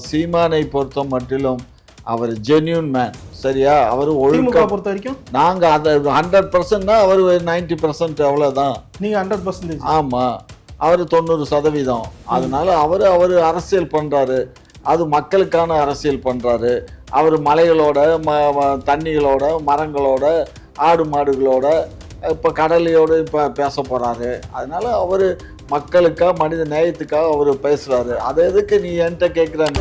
சீமானை பொறுத்த மட்டிலும் அவர் ஜென்யூன் மேன், சரியா? அவர் திமுக பொறுத்த வரைக்கும் நாங்க அதை 100% தான், அவர் 90% அவ்வளவுதான். நீங்க 100%. ஆமா, அவர் 90%. அதனால அவர் அரசியல் பண்றாரு, அது மக்களுக்கான அரசியல் பண்றாரு. அவர் மலைகளோட தண்ணிகளோட மரங்களோட ஆடு மாடுகளோட இப்போ கடலையோடு இப்போ பேச போறாரு. அதனால அவர் மக்களுக்காக மனித நேயத்துக்காக அவர் பேசுறாரு. அதை எதுக்கு நீ என்கிட்ட கேட்குறாங்க?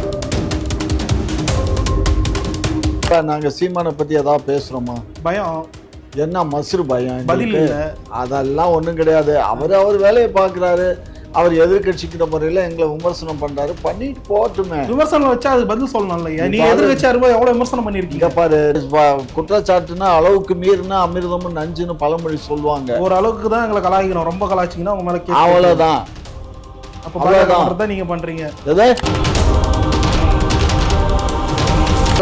இப்போ நாங்கள் சீமானை பற்றி ஏதாவது பேசுகிறோமா? பயம் என்ன மசுறு பயம்? பதில் இல்லை. அதெல்லாம் ஒன்றும் கிடையாது. அவர் வேலையை பார்க்குறாரு. அவர் எதிர்கட்சிக்கிற முறையில் எங்களை விமர்சனம் பண்றாரு, பண்ணிட்டு போட்டுமே. விமர்சனம் வச்சா அது பதில் சொல்லணும் இல்லையா? நீ எதிர்கட்சியா இருக்கும்போது எவ்வளவு விமர்சனம் பண்ணிருக்கீங்க பாரு. குற்றச்சாட்டுனா அளவுக்கு மீறினா அமிர்தமும் நஞ்சுன்னு பழமொழி சொல்லுவாங்க. ஒரு அளவுக்கு தான் எங்களை கலாய்க்கணும், ரொம்ப கலாய்ச்சிங்கன்னா உங்க மேல அவ்வளவுதான். அப்ப நீங்க பண்றீங்க எதை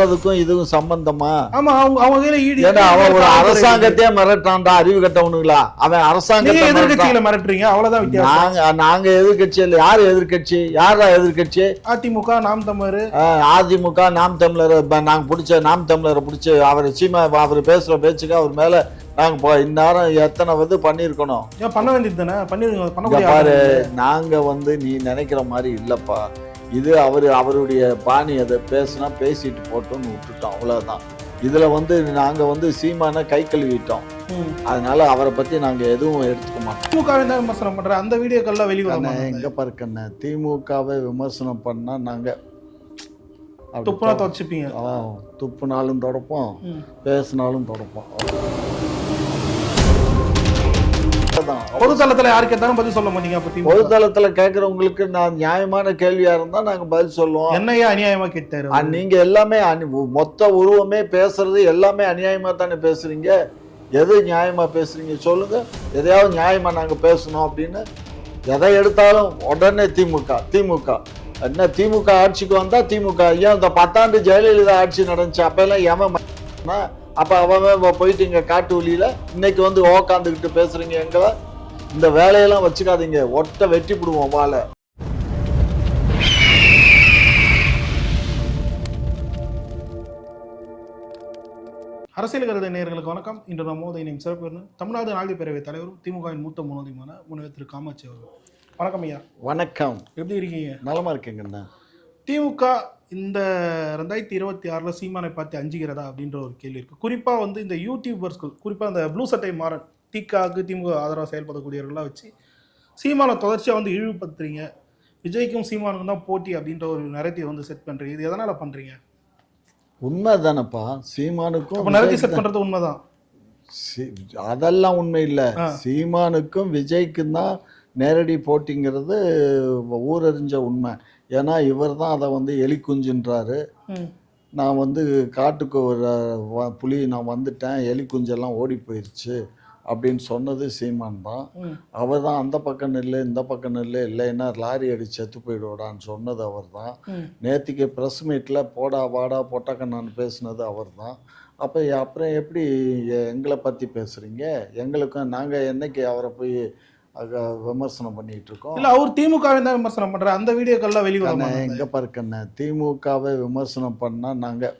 அதுக்கும் இதுவும் சம்பந்தமா? ஆமா, அவங்க கையில ஈடு. ஏன்னா அவன் ஒரு அரசாங்கத்தையே மிரட்டான்டா, அறிவு கட்டவனுங்களா? அவன் அரசாங்கத்தை எதிர்கட்சியில மிரட்டுறீங்க, அவ்வளவுதான் வித்தியாசம். நாங்க எதிர்கட்சியில் யாரு எதிர்கட்சி? யாரா எதிர்கட்சி? அதிமுக, நாம் தமிழர். அதிமுக, நாம் தமிழர். நாங்க பிடிச்ச நாம் தமிழரை பிடிச்சி அவர் சீமா அவர் பேசுற பேச்சுக்கு அவர் மேல நாங்க இந்நேரம் எத்தனை பண்ணிருக்கணும். பண்ண வேண்டியது தானே, பண்ணிருங்க. பாரு, நாங்க நீ நினைக்கிற மாதிரி இல்லப்பா. இது அவருடைய பாணி. அதை பேசுனா பேசிட்டு போட்டோம்னு விட்டுட்டோம், அவ்வளவுதான். இதுல நாங்க சீமான கை கழுவிட்டோம். அதனால அவரை பத்தி நாங்க எதுவும் எடுத்துக்க மாட்டோம். திமுகவை தான் விமர்சனம் பண்ற அந்த வீடியோக்கெல்லாம் வெளிவர எங்க பாருக்கண்ண, திமுகவை விமர்சனம் பண்ணா நாங்க துப்புனா தொடச்சுப்பீங்க. துப்புனாலும் தொடப்போம், பேசினாலும் தொடப்போம். பொதுத்தளத்துல யாரு கேட்டாலும் பதில் சொல்ல மாட்டீங்க. பொதுத்தளத்துல கேட்கறவங்களுக்கு நான் நியாயமான கேள்வியா இருந்தா நாங்க பதில் சொல்லுவோம். என்னையா அநியாயமா கேட்டாரு? நீங்க எல்லாமே மொத்த உருவமே பேசுறது எல்லாமே அநியாயமா தானே பேசுறீங்க. எது நியாயமா பேசுறீங்க சொல்லுங்க. எதையாவது நியாயமா நாங்க பேசணும் அப்படின்னு எதை எடுத்தாலும் உடனே திமுக என்ன திமுக ஆட்சிக்கு வந்தா திமுக. ஏன் இந்த 10 ஆண்டு ஜெயலலிதா ஆட்சி நடந்துச்சு, அப்ப எல்லாம் ஏமா? அப்ப அவன் போயிட்டு இங்க காட்டு வழியில இன்னைக்கு உக்காந்துக்கிட்டு பேசுறீங்க. எங்களை இந்த வேலையெல்லாம் வச்சுக்காதீங்க, ஒட்ட வெட்டி விடுவோம் வாழை. அரசியல் கருத நேயர்களுக்கு வணக்கம். இன்று நம்மோது இணையும் சிறப்பு தமிழ்நாடு நாகரிக பேரவைத் தலைவரும் திமுகவின் மூத்த முன்னோடியுமான முனைவர் திரு காமாட்சி அவர்கள். வணக்கம் ஐயா. வணக்கம். எப்படி இருக்கீங்க? நலமா இருக்கீங்கண்ணா. திமுக இந்த 2026 சீமானை பார்த்து அஞ்சுகிறதா அப்படின்ற ஒரு கேள்வி இருக்கு. குறிப்பா இந்த யூடியூபர்ஸ்கள், குறிப்பா இந்த ப்ளூ சட்டை மாறன் திகாக்கு திமுக ஆதரவாக செயல்படக்கூடியவர்களாக வச்சு சீமானை தொடர்ச்சியா இழிவுபடுத்துறீங்க. விஜய்க்கும் சீமானுக்கும் தான் போட்டி அப்படின்ற ஒரு நரேட்டிவ் செட் பண்றீங்க. இது எதனால பண்றீங்க? உண்மைதானப்பா. சீமானுக்கும் நரேட்டிவ் செட் பண்றது உண்மைதான். அதெல்லாம் உண்மை இல்லை. சீமானுக்கும் விஜய்க்கும் தான் நேரடி போட்டிங்கிறது ஊரறிஞ்ச உண்மை. ஏன்னா இவர் தான் அதை எலி குஞ்சுன்றாரு. நான் காட்டுக்கு ஒரு புலி நான் வந்துட்டேன், எலி குஞ்செல்லாம் ஓடி போயிடுச்சு அப்படின்னு சொன்னது சீமான் தான். அவர் தான் அந்த பக்கம் நெல் இந்த பக்கம் நெல் இல்லைன்னா லாரி அடிச்சு செத்து போயிடுவாடான்னு சொன்னது அவர் தான். நேற்றுக்கு ப்ரெஸ் மீட்டில் போடா வாடா பொட்டாக்கண்ணான்னு பேசுனது அவர் தான். அப்புறம் எப்படி எங்களை பற்றி பேசுகிறீங்க? எங்களுக்கும் நாங்கள் என்னைக்கு அவரை போய் விமர்சனம் பண்ணிட்டு இருக்கோம்? இல்ல, அவர் திமுகவை தான் விமர்சனம் பண்ற அந்த வீடியோக்கெல்லாம் வெளிவர எங்க பாருக்கண்ண, திமுகவை விமர்சனம் பண்ணா நாங்க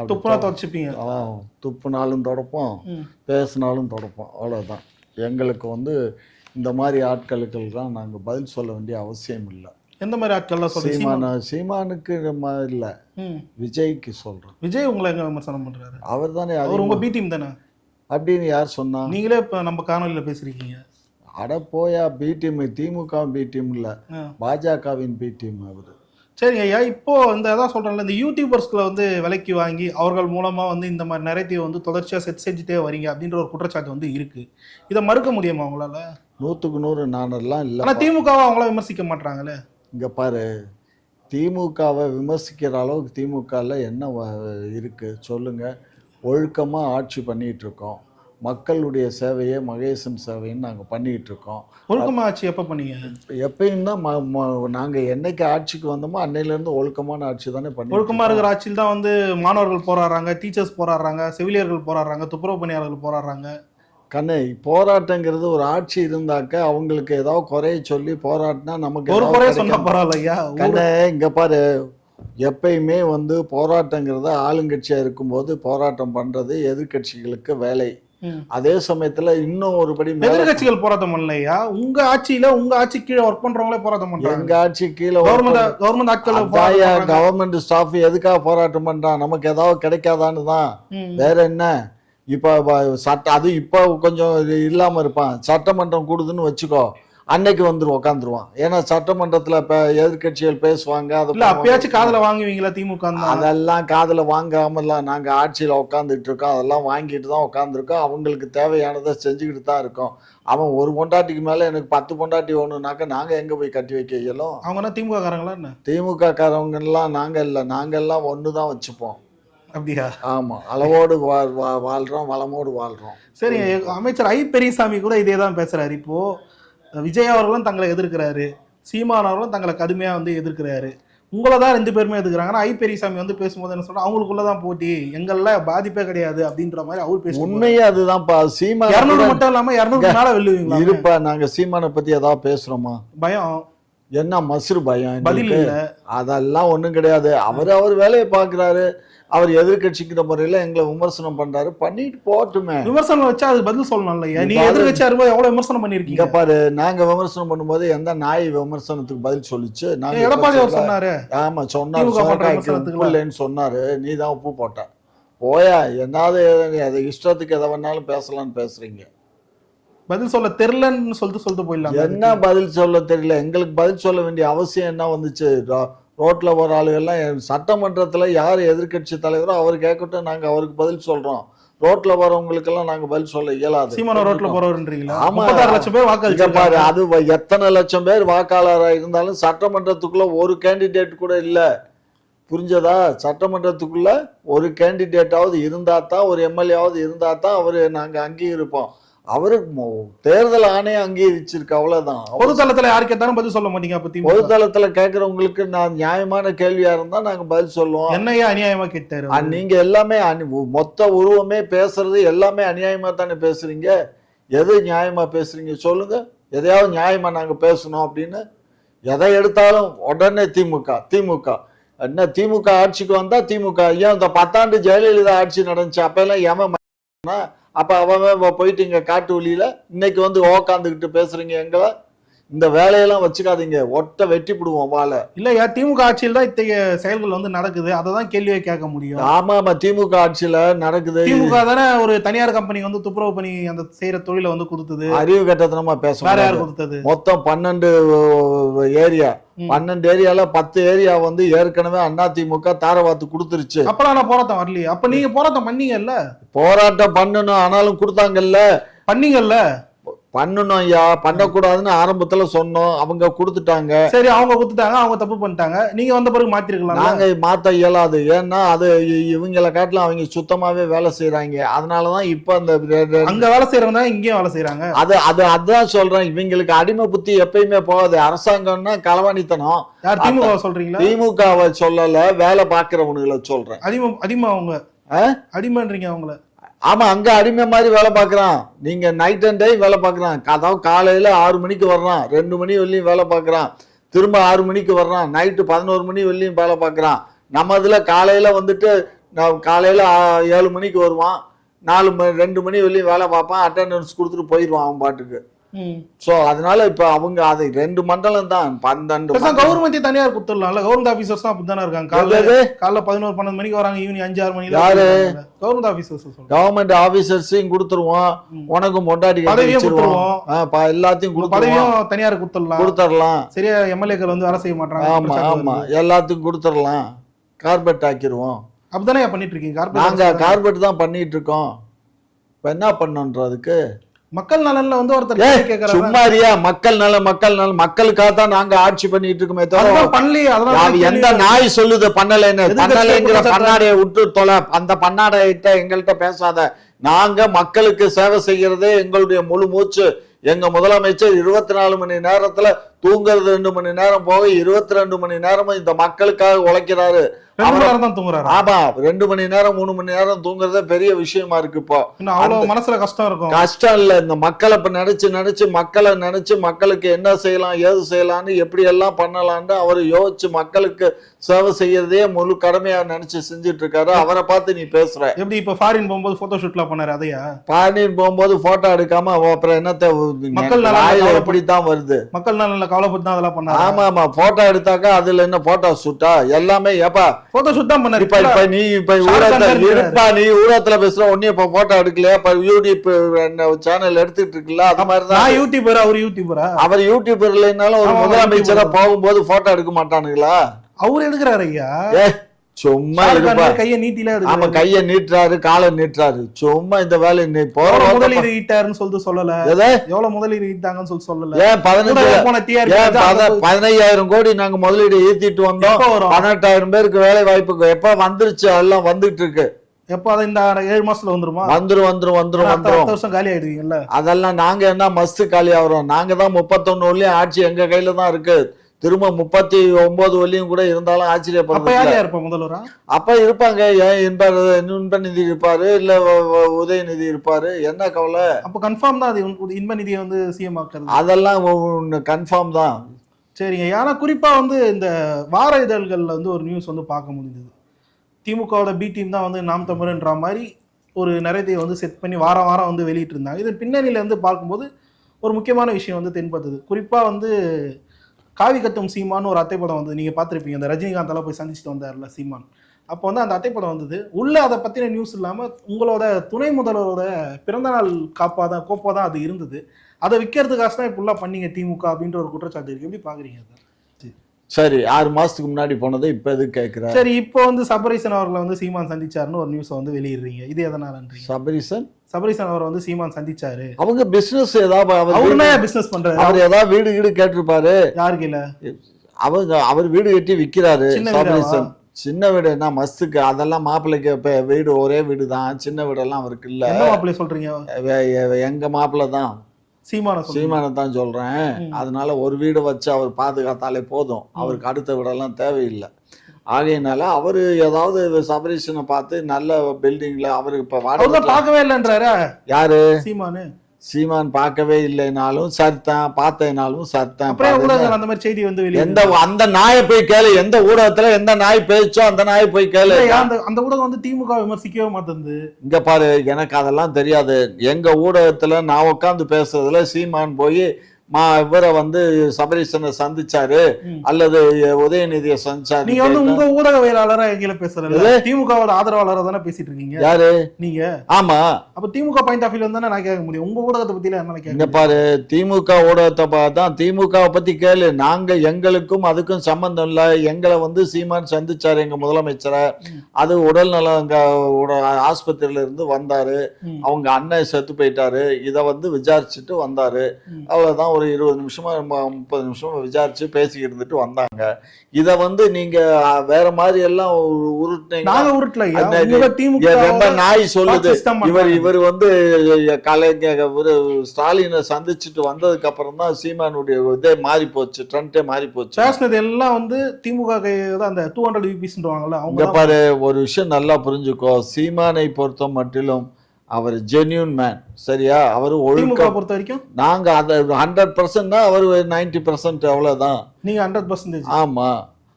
துப்புனா தொடச்சுப்பீங்க. துப்புனாலும் தொடப்போம், பேசினாலும் தொடப்போம், அவ்வளவுதான். எங்களுக்கு இந்த மாதிரி ஆட்களுக்கு தான் நாங்க பதில் சொல்ல வேண்டிய அவசியம் இல்லை. எந்த மாதிரி ஆட்கள்? சீமானுக்கு இல்ல, விஜய்க்கு சொல்றேன். விஜய் உங்களை எங்க விமர்சனம் பண்றாரு? அவர் தானே. அவர் உங்க பி டீம் தானே அப்படின்னு யார் சொன்னா? நீங்களே இப்ப நம்ம காணொலியில பேசுறீங்க. அட போயா, பி டீம். திமுக பி டீம் இல்ல, பாஜகவின் பி டீம் அவரு. சரிங்க ஐயா. இப்போ அதான் சொல்றேன்ல, இந்த யூடியூபர்ஸ்களை விலைக்கு வாங்கி அவர்கள் மூலமா இந்த மாதிரி நரேட்டிவ் தொடர்ச்சியா செட் செஞ்சுட்டே வரீங்க அப்படின்ற ஒரு குற்றச்சாட்டு இருக்கு. இதை மறுக்க முடியுமா உங்களால? 100க்கு 100 நானெல்லாம் இல்லை. ஆனா திமுகவை அவங்கள விமர்சிக்க மாட்டாங்களே. இங்க பாரு, திமுகவை விமர்சிக்கிற அளவுக்கு திமுகல என்ன இருக்கு சொல்லுங்க? ஒழுக்கமாக ஆட்சி பண்ணிகிட்டு இருக்கோம். மக்களுடைய சேவையை மகேசன் சேவைன்னு நாங்கள் பண்ணிகிட்டு இருக்கோம். ஒழுக்கமாக ஆட்சி எப்போ பண்ணீங்க? எப்பயும் தான் நாங்கள் என்னைக்கு ஆட்சிக்கு வந்தோமோ அன்னையிலேருந்து ஒழுக்கமான ஆட்சி தானே பண்ணி. ஒழுக்கமாக இருக்கிற ஆட்சியில் தான் மாணவர்கள் போராடுறாங்க, டீச்சர்ஸ் போராடுறாங்க, செவிலியர்கள் போராடுறாங்க, துப்புரவு பணியாளர்கள் போராடுறாங்க. கண்ணு போராட்டங்கிறது ஒரு ஆட்சி இருந்தாக்க அவங்களுக்கு ஏதாவது குறைய சொல்லி போராட்டினா நமக்கு ஒரு குறைய சொன்னா பரவாயில்லையா? கண்ணு இங்க பாரு, எப்பயுமே வந்து போராட்டங்கிறது ஆளுங்கட்சியா இருக்கும்போது போராட்டம் பண்றது எதிர்கட்சிகளுக்கு வேலை. அதே சமயத்துல இன்னும் ஒருபடி எதிர்கட்சிகள் போராட்டம் பண்ணலையா? உங்க ஆட்சியில உங்க ஆட்சி கீழே ஒர்க் பண்றவங்களே போராட்டம் பண்றாங்க. எங்க ஆட்சி கீழே கவர்மெண்ட் ஸ்டாஃப் எதுக்காக போராட்டம் பண்றான்? நமக்கு ஏதாவது கிடைக்காதான்னு தான். வேற என்ன? இப்ப சட்டம் அது இப்ப கொஞ்சம் இல்லாம இருப்பான். சட்டமன்றம் கூடுதுன்னு வச்சுக்கோ, அன்னைக்கு வந்துரும் உட்காந்துருவான். ஏன்னா சட்டமன்றத்துல எதிர்கட்சிகள் பேசுவாங்க. அப்பயாச்சும் காதுல வாங்குவீங்களா திமுக? அதெல்லாம் காதுல வாங்காமலாம் நாங்க ஆட்சியில உட்காந்துட்டு இருக்கோம். அதெல்லாம் வாங்கிட்டு தான் உட்காந்துருக்கோம். அவங்களுக்கு தேவையானதை செஞ்சுக்கிட்டு தான் இருக்கோம். அவன் ஒரு பொண்டாட்டிக்கு மேல எனக்கு 10 பொண்டாட்டி வேணும்னாக்க நாங்க எங்க போய் கட்டி வைக்க இயலும்? அவங்க திமுக காரங்களா என்ன? திமுக காரவங்க எல்லாம் நாங்க இல்ல, நாங்க எல்லாம் ஒண்ணுதான் வச்சுப்போம். அப்படியா? ஆமா, அளவோடு வாழ்றோம், வளமோடு வாழ்றோம். சரி, அமைச்சர் ஐ பெரியசாமி கூட இதே தான் பேசுறாரு. இப்போ விஜய் அவர்களும் தங்களை எதிர்க்கிறாரு, சீமான் அவர்களும் தங்களை கடுமையா வந்து எதிர்க்கிறாரு. உங்களை தான் 2 பேருமே எதிர்க்கிறாங்கன்னா ஐ பெரியசாமி வந்து பேசும்போது என்ன சொல்றா, அவங்களுக்குள்ளதான் போட்டி, எங்கள்ல பாதிப்பே கிடையாது அப்படின்ற மாதிரி அவர் பேசுவார். உண்மையே அதுதான்ப்பா. சீமான் 200 மட்டும் இல்லாம 200 மேல வெல்லுவீங்களா? இருப்பா, நாங்க சீமானை பத்தி ஏதாவது பேசுறோமா? பயம் என்ன மசுறு பயம்? பதில் இல்ல. அதெல்லாம் ஒண்ணும் கிடையாது. அவர் வேலையை பாக்குறாரு. அவர் எதிர்கட்சிக்கிற முறையில எங்களை விமர்சனம் பண்றாரு, பண்ணிட்டு போட்டுமே. விமர்சனம் வச்சா அது பதில் சொல்லணும் இல்லையா? நீ எதிர்கட்சியா இருக்கும்போது எவ்வளவு விமர்சனம் பண்ணிருக்கீங்க பாரு. நாங்க விமர்சனம் பண்ணும்போது எந்த நாய் விமர்சனத்துக்கு பதில் சொல்லிச்சு? நாங்க எடப்பாடி அவர் சொன்னாரு. ஆமா சொன்னாரு, சொன்னாரு. நீ தான் உப்பு போட்ட போயா. என்னாவது அது இஷ்டத்துக்கு எதை வேணாலும் பேசலாம்னு பேசுறீங்க. பதில் சொல்ல தெரியலன்னு சொல்லிட்டு போயிடலாம். என்ன பதில் சொல்ல தெரியல? எங்களுக்கு பதில் சொல்ல வேண்டிய அவசியம் என்ன வந்துச்சு? ரோட்ல போற ஆளுகள்லாம் சட்டமன்றத்துல யார் எதிர்கட்சி தலைவரோ அவர் கேட்கட்டும், நாங்க அவருக்கு பதில் சொல்றோம். ரோட்ல போறவங்களுக்கு எல்லாம் நாங்க பதில் சொல்ல இயலாது. சீமான் ரோட்ல போறவன்றீங்களா? ஆமா, 36 லட்சம் பேர் வாக்களிச்சாங்க பாரு. அது எத்தனை லட்சம் பேர் வாக்காளராக இருந்தாலும் சட்டமன்றத்துக்குள்ள ஒரு கேண்டிடேட் கூட இல்ல. புரிஞ்சதா? சட்டமன்றத்துக்குள்ள ஒரு கேண்டிடேட்டாவது இருந்தா தான், ஒரு எம்எல்ஏவாவது இருந்தா தான் அவரு நாங்க அங்கீகரிப்போம். அவருக்கு தேர்தல் ஆணையம் அங்கீகரிச்சிருக்கு, அவ்வளவுதான். பொதுத்தளத்துல யாரு கேட்டாலும் பதில் சொல்ல மாட்டீங்க. பொதுத்தளத்துல கேட்கறவங்களுக்கு நான் நியாயமான கேள்வியா இருந்தா நாங்க பதில் சொல்லுவோம். என்னையா அநியாயமா கேட்டாரு? நீங்க எல்லாமே மொத்த உருவமே பேசுறது எல்லாமே அநியாயமா தானே பேசுறீங்க. எது நியாயமா பேசுறீங்க சொல்லுங்க. எதையாவது நியாயமா நாங்க பேசணும் அப்படின்னு எதை எடுத்தாலும் உடனே திமுக என்ன? திமுக ஆட்சிக்கு வந்தா திமுக. ஏன் இந்த 10 ஆண்டு ஜெயலலிதா ஆட்சி நடந்துச்சு, அப்ப எல்லாம் ஏமா? அப்ப அவன் போயிட்டு இங்க காட்டு வழியில இன்னைக்கு வந்து உக்காந்துக்கிட்டு பேசுறீங்க எங்களை? இந்த வேலையெல்லாம் வச்சுக்காதீங்க, ஒட்ட வெட்டி போடுவோம் வாழை. இல்லையா, திமுக ஆட்சியில் தான் இத்தகைய செயல்கள் வந்து நடக்குது. அதை தான் கேள்வியை கேட்க முடியும். ஆமா, திமுக ஆட்சியில நடக்குது. திமுக தானே ஒரு தனியார் கம்பெனி வந்து துப்புரவு பண்ணி அந்த செய்யற தொழிலை வந்து கொடுத்தது. அறிவு கட்டத்தனமா பேச. வேற யார் கொடுத்தது? மொத்தம் 12 ஏரியா, 12 ஏரியால 10 ஏரியா வந்து ஏற்கனவே அதிமுக தாரவாத்து கொடுத்துருச்சு. அப்பலாம் நான் போராட்டம் வரலையே. அப்ப நீங்க போராட்டம் பண்ணீங்கல்ல? போராட்டம் பண்ணணும், ஆனாலும் கொடுத்தாங்கல்ல. பண்ணீங்கல்ல? பண்ணணும் ஐயா, பண்ணக்கூடாதுன்னு ஆரம்பத்துல சொன்னோம், அவங்க கொடுத்துட்டாங்க. சரி, அவங்க கொடுத்துட்டாங்க, அவங்க தப்பு பண்ணிட்டாங்க. நீங்க வந்த பிறகு மாத்திருக்கலாம். நாங்க மாத்த இயலாது. ஏன்னா அது இவங்களை காட்டிலும் அவங்க சுத்தமாவே வேலை செய்யறாங்க. அதனாலதான் இப்ப அந்த அங்க வேலை செய்யறவங்க இங்கேயும் வேலை செய்யறாங்க. அதான் சொல்றேன், இவங்களுக்கு அடிமை புத்தி எப்பயுமே போகாது. அரசாங்கம்னா களவாணித்தனம். யார் திமுக சொல்றீங்களா? திமுகவை சொல்லல, வேலை பாக்குறவனுங்களை சொல்றேன். அடிமை அவங்க அடிமைன்றீங்க அவங்கள. ஆமா, அங்க அடிமை மாதிரி வேலை பாக்குறான். நீங்க நைட் அண்ட் டே வேலை பாக்குறான். அதாவது காலையில 6 மணிக்கு வர்றான், 2 மணி வெள்ளியும் வேலை பாக்குறான், திரும்ப 6 மணிக்கு வர்றான், நைட்டு 11 மணி வெள்ளியும் வேலை பாக்குறான். நம்ம இதுல காலையில வந்துட்டு காலையில 7 மணிக்கு வருவான், 2 மணி வெள்ளியும் வேலை பார்ப்பான், அட்டெண்டன்ஸ் கொடுத்துட்டு போயிடுவான் அவன் பாட்டுக்கு. சோ அதனால இப்ப அவங்க அது 2 மண்டலம் தான். 12 கவர்மெண்ட் தனியார் கொடுத்துடலாம்ல. கவர்மெண்ட் ஆபீசர்ஸ் தான் அப்படிதானே இருக்காங்க. காலைல 11-12 மணிக்கு வராங்க, ஈவினிங் 5-6 மணிக்கு. யாரு? Government officers. கவர்மெண்ட் ஆபீசர்ஸையும் கொடுத்துருவோம், உனக்கும் பொண்டாட்டி பதவியும் கொடுத்துருவோம், எல்லாத்தையும் பதவியும் தனியார் கொடுத்துடலாம். சரியா? எம்எல்ஏக்கள் வந்து வேலை செய்ய மாட்டாங்க. ஆமா ஆமா, எல்லாத்துக்கும் கொடுத்துடலாம், கார்பெட் ஆக்கிடுவோம். அப்படித்தானே பண்ணிட்டு இருக்கீங்க? நாங்க கார்பெட் தான் பண்ணிட்டு இருக்கோம். இப்ப என்ன பண்ணன்றதுக்கு மக்கள் நலன்ல வந்து ஒருத்தர் கேக்குறாரு. சும்மாரியா? மக்கள் நலன் மக்களுக்காக தான் நாங்க ஆட்சி பண்ணிட்டு இருக்கோமே தவிர பண்ணலையே. எந்த நாய் சொல்லுது பண்ணலைங்கிற பண்ணாடையை விட்டு தொலை. அந்த பண்ணாடையிட்ட எங்கள்கிட்ட பேசாத. நாங்க மக்களுக்கு சேவை செய்யறதே எங்களுடைய முழு மூச்சு. எங்க முதலமைச்சர் 24 மணி நேரத்துல தூங்குறது 2 மணி நேரம் போக 22 மணி நேரமும் இந்த மக்களுக்காக உழைக்கிறாரு. 2 மணி நேரம் தான் தூங்குறாரு. ஆமா, 2 மணி நேரம் 3 மணி நேரம் தூங்குறதே பெரிய விஷயமா இருக்கு. இப்போ அவ்வளவு மனசுல கஷ்டம் இருக்கும். கஷ்டம் இல்ல, இந்த மக்களை இப்ப நினைச்சு மக்களுக்கு என்ன செய்யலாம் ஏது செய்யலாம்னு எப்படி எல்லாம் பண்ணலாம்னு அவரு யோசிச்சு மக்களுக்கு சேவை செய்யறதே முழு கடமையா நினைச்சு செஞ்சுட்டு இருக்காரு. அவரை பார்த்து நீ பேசுற எப்படி? இப்ப ஃபாரின் போகும்போது போட்டோ ஷூட்லாம் பண்ணாரு, அதையா? ஃபாரின் போகும்போது போட்டோ எடுக்காம அப்புறம் என்னத்த மக்கள் எப்படித்தான் வருது? மக்கள் நல்ல கவலைப்பட்டு தான் அதெல்லாம் பண்ணாரு. ஆமா, போட்டோ எடுத்தாக்கா அதுல என்ன போட்டோ ஷூட்டா எல்லாமே? ஏப்பா போட்டோ ஷூட் தான் பண்ணாரு. இப்ப நீ ஊடகத்துல பேசுற உடனே இப்ப போட்டோ எடுக்கலையா? இப்ப யூடியூப் சேனல் எடுத்துட்டு இருக்குல்ல, அது மாதிரிதான். யூடியூபர் அவர் யூடியூபர் இல்லைனாலும் ஒரு முதலமைச்சரா போகும்போது போட்டோ எடுக்க மாட்டானுங்களா? அவர் எடுக்கிறாரு ஐயா. சும்மா கைய நீட்டில ஆமா, கைய நீட்டுறாரு, காலை நீட்டுறாரு, சும்மா இந்த வேலை முதலீடு ஈட்டாருன்னு சொல்லிட்டு சொல்லல. எவ்வளவு முதலீடு ஈட்டாங்கன்னு சொல்லல. ஏன் 15,000 கோடி நாங்க முதலீடு ஈத்திட்டு வந்தோம். 18,000 பேருக்கு வேலை வாய்ப்பு எப்ப வந்துருச்சு? எல்லாம் வந்துட்டு இருக்கு. எப்ப இந்த 7 மாசத்துல வந்துருமா? வந்துரும். வருஷம் காலி ஆயிடுவீங்கல்ல. அதெல்லாம் நாங்க என்ன மஸ்து காலி ஆகிறோம்? நாங்க தான் 31 ஆட்சி எங்க கையில தான் இருக்கு. திரும்ப 39 வரையும் கூட இருந்தாலும் ஆச்சரியப்படுறோம். அப்ப இருப்பாங்க, இன்ப நிதி இருப்பாரு, இல்ல உதயநிதி இருப்பாரு, என்ன கவலை? அப்ப கன்ஃபார்ம் தான் அது இன்ப நிதியை வந்து சிஎம் ஆக்குறது. அதெல்லாம் கன்ஃபார்ம் தான். சரிங்க. ஏன்னா குறிப்பா வந்து இந்த வார இதழ்கள்ல வந்து ஒரு நியூஸ் வந்து பார்க்க முடிஞ்சது. திமுகவோட பி டீம் தான் வந்து நாம் தமிழர்ன்ற மாதிரி ஒரு நிறைய வந்து செட் பண்ணி வாரம் வந்து வெளியிட்டு இருந்தாங்க. இது பின்னணியில இருந்து பார்க்கும்போது ஒரு முக்கியமான விஷயம் வந்து தென்பட்டது. குறிப்பா வந்து காவி கட்டும் சீமான் ஒரு அத்தைப்படம் வந்து நீங்க பார்த்துருப்பீங்க. அந்த ரஜினிகாந்தால போய் சந்திச்சுட்டு வந்தார்ல சீமான். அப்போ வந்து அந்த அத்தைப்படம் வந்தது. உள்ள அதை பத்தின நியூஸ் இல்லாம உங்களோட துணை முதல்வரோட பிறந்தநாள் கோப்பா தான் அது இருந்தது. அதை விற்கிறதுக்காக தான் இப்ப பண்ணீங்க திமுக அப்படின்ற ஒரு குற்றச்சாட்டு இருக்கு. எப்படி பாக்குறீங்க? சரி, 6 மாசத்துக்கு முன்னாடி போனது இப்ப எது கேட்கிறேன். சரி, இப்போ வந்து சபரீசன் அவர்களை வந்து சீமான் சந்திச்சாருன்னு ஒரு நியூஸ் வந்து வெளியிடுறீங்க. இது எதனால? சபரீசன் அவர் வந்து சீமான் சந்திச்சாரு. அவங்க பிசினஸ் ஏதாவது பிசினஸ் பண்றாரு. அவர் ஏதாவது வீடு கேட்டிருப்பாரு. யாருக்கு இல்ல, அவர் வீடு கட்டி விக்கிறாரு. சபரீசன் சின்ன வீடு என்ன மஸ்துக்கு? அதெல்லாம் மாப்பிள்ளைக்கு வீடு ஒரே வீடு தான், சின்ன வீடெல்லாம் அவருக்கு இல்ல. என்ன மாப்பிள்ளை சொல்றீங்க? எங்க மாப்பிள்ளை தான், சீமானை தான் சொல்றேன். அதனால ஒரு வீடு வச்சு அவர் பாதுகாத்தாலே போதும், அவருக்கு அடுத்த வீடெல்லாம் தேவையில்லை. ஆகையினால அவரு ஏதாவது சபரீஷனை பார்த்து நல்ல பில்டிங்ல அவருக்கு இப்ப வாடகை பார்க்கவே இல்லைன்றாரு. யாரு? சீமான் பார்க்கவே இல்லைனாலும் சரிதான், பார்த்தேனாலும் சரிதான். அந்த மாதிரி செய்தி வந்து எந்த அந்த நாயை போய் கேளு, எந்த ஊடகத்துல எந்த நாய் பேச்சோ அந்த நாயை போய் கேளு. அந்த ஊடகம் வந்து திமுக விமர்சிக்கவே மாட்டேங்குது. இங்க பாரு, எனக்கு அதெல்லாம் தெரியாது. எங்க ஊடகத்துல நான் உட்காந்து பேசுறதுல சீமான் போய் இவரை வந்து சபரீசனை சந்திச்சாரு அல்லது உதயநிதியை சந்திச்சாரு. நீங்க வந்து உங்க ஊடகவியலாளரா எங்களை பேசுறது, திமுகவோட ஆதரவாளரா தானே பேசிட்டு இருக்கீங்க. யாரு நீங்க? ஆமா, அப்ப திமுக பாயிண்ட் ஆஃப் வியூல இருந்தா நான் கேட்க முடியும். உங்க ஊடகத்தை பத்தி என்ன கேட்க பாரு. திமுக ஊடகத்தை தான் திமுக பத்தி கேளு. நாங்க எங்களுக்கும் அதுக்கும் சம்பந்தம் இல்ல. எங்களை வந்து சீமான் சந்திச்சாரு, எங்க முதலமைச்சரை. அது உடல் நலம் ஆஸ்பத்திரியில இருந்து வந்தாரு. அவங்க அண்ணன் செத்து போயிட்டாரு. இத வந்து விசாரிச்சுட்டு வந்தாரு. அவ்வளவுதான். ஒரு 20 நிமிஷமா 30 நிமிஷமா விசாரிச்சு பேசி இருந்துட்டு வந்தாங்க. இத வந்து நீங்க வேற மாதிரி எல்லாம் ரொம்ப நாய் சொல்லுது. இவர் வந்து ஸ்டாலினை சந்திச்சுட்டு வந்ததுக்கு அப்புறம் தான் சீமானுடைய இதே மாறி போச்சு, ட்ரெண்டே மாறி போச்சு. பேசினது எல்லாம் வந்து திமுக அந்த 200 விபிஸ்ன்றாங்கல்ல. அவங்க பாரு, ஒரு விஷயம் நல்லா புரிஞ்சுக்கோ. சீமானை பொறுத்த மட்டிலும் அவர் ஜென்யூன் மேன், சரியா? அவரு ஒழுக்கம் பொறுத்த வரைக்கும் நாங்க 100% தான், அவரு 90% அவ்வளவுதான். நீங்க 100%? ஆமா,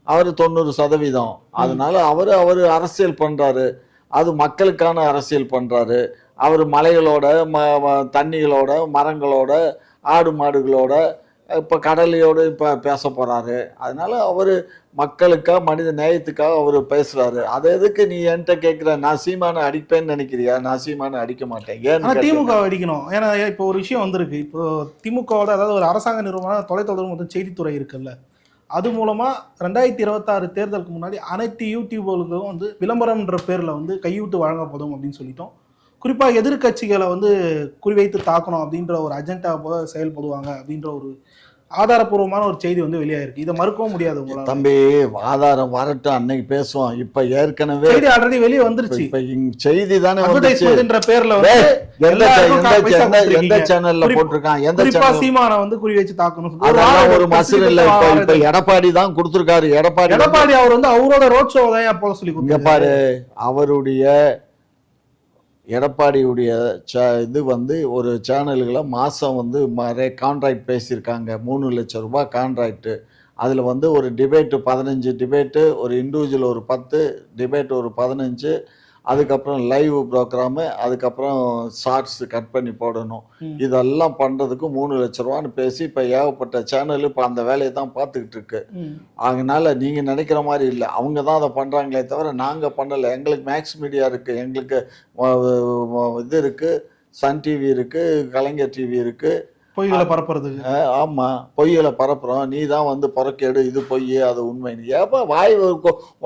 அவரு 90%. அதனால அவரு அரசியல் பண்றாரு. அது மக்களுக்கான அரசியல் பண்றாரு. அவர் மலைகளோட தண்ணிகளோட மரங்களோட ஆடு மாடுகளோட இப்ப கடலையோடு இப்ப பேச போறாரு. அதனால அவரு மக்களுக்காக மனித நேயத்துக்காக அவரு பேசுறாரு. அதை எதுக்கு நீ என்கிட்ட கேட்கிற? நான் சீமானை அடிப்பேன்னு நினைக்கிறியா? நான் சீமானை அடிக்க மாட்டேன். ஏன் திமுக அடிக்கணும்? ஏன்னா இப்போ ஒரு விஷயம் வந்திருக்கு. இப்போ திமுகவோட அதாவது ஒரு அரசாங்க நிறுவனம் தொலைத்தொடர்பு மற்றும் செய்தித்துறை இருக்குல்ல, அது மூலமா 2026 தேர்தலுக்கு முன்னாடி அனைத்து யூடியூபர்களுக்கும் வந்து விளம்பரம்ன்ற பேர்ல வந்து கையூட்டு வழங்கப்படும் அப்படின்னு சொல்லிட்டோம். குறிப்பாக எதிர்கட்சிகளை வந்து குறிவைத்து தாக்கணும் அப்படின்ற ஒரு அஜெண்டா போல செயல்படுவாங்க அப்படின்ற ஒரு ஆதாரப்பூர்வமான ஒரு செய்தி வந்து வெளியாயிருக்கு. இதை மறுக்கவும் முடியாது உங்களால. தம்பி ஆதாரம் வரட்டும், அன்னைக்கு பேசுவோம். இப்ப ஏற்கனவே செய்தி ஆல்ரெடி வெளியே வந்துருச்சு. இப்ப செய்தி தானே அட்வர்டைஸ்மென்ட்ன்ற பேர்ல வந்து எந்த சேனல்ல போட்டிருக்கான், எந்த குறிப்பா சீமானை வந்து குறி வச்சு தாக்கணும். அதெல்லாம் ஒரு மசூல் இல்ல. இப்ப எடப்பாடி தான் கொடுத்திருக்காரு. எடப்பாடி அவர் வந்து அவரோட ரோட் ஷோ தான் போல சொல்லி இங்க பாரு, அவருடைய எடப்பாடியுடைய இது வந்து ஒரு சேனல்களை மாதம் வந்து கான்ட்ராக்ட் பேசியிருக்காங்க. 3 லட்சம் ரூபாய் கான்ட்ராக்டு. அதில் வந்து ஒரு டிபேட்டு 15 டிபேட்டு, ஒரு இண்டிவிஜுவல் ஒரு 10 டிபேட் ஒரு 15, அதுக்கப்புறம் லைவ் ப்ரோக்ராமு, அதுக்கப்புறம் ஷார்ட்ஸ் கட் பண்ணி போடணும். இதெல்லாம் பண்ணுறதுக்கு 3 லட்ச ரூபான்னு பேசி இப்போ ஏகப்பட்ட சேனல் இப்போ அந்த வேலையை தான் பார்த்துக்கிட்டு இருக்கு. அதனால நீங்கள் நினைக்கிற மாதிரி இல்லை, அவங்க தான் அதை பண்ணுறாங்களே தவிர நாங்கள் பண்ணலை. எங்களுக்கு மேக்ஸ் மீடியா இருக்குது, எங்களுக்கு இது இருக்குது, சன் டிவி இருக்குது, கலைஞர் டிவி இருக்குது. பொய்களை பரப்புறதுக்கு. ஆமாம், பொய்களை பரப்புகிறோம். நீ தான் வந்து பறக்கேடு, இது பொய் அது உண்மை. நீ ஏப்பா வாய்,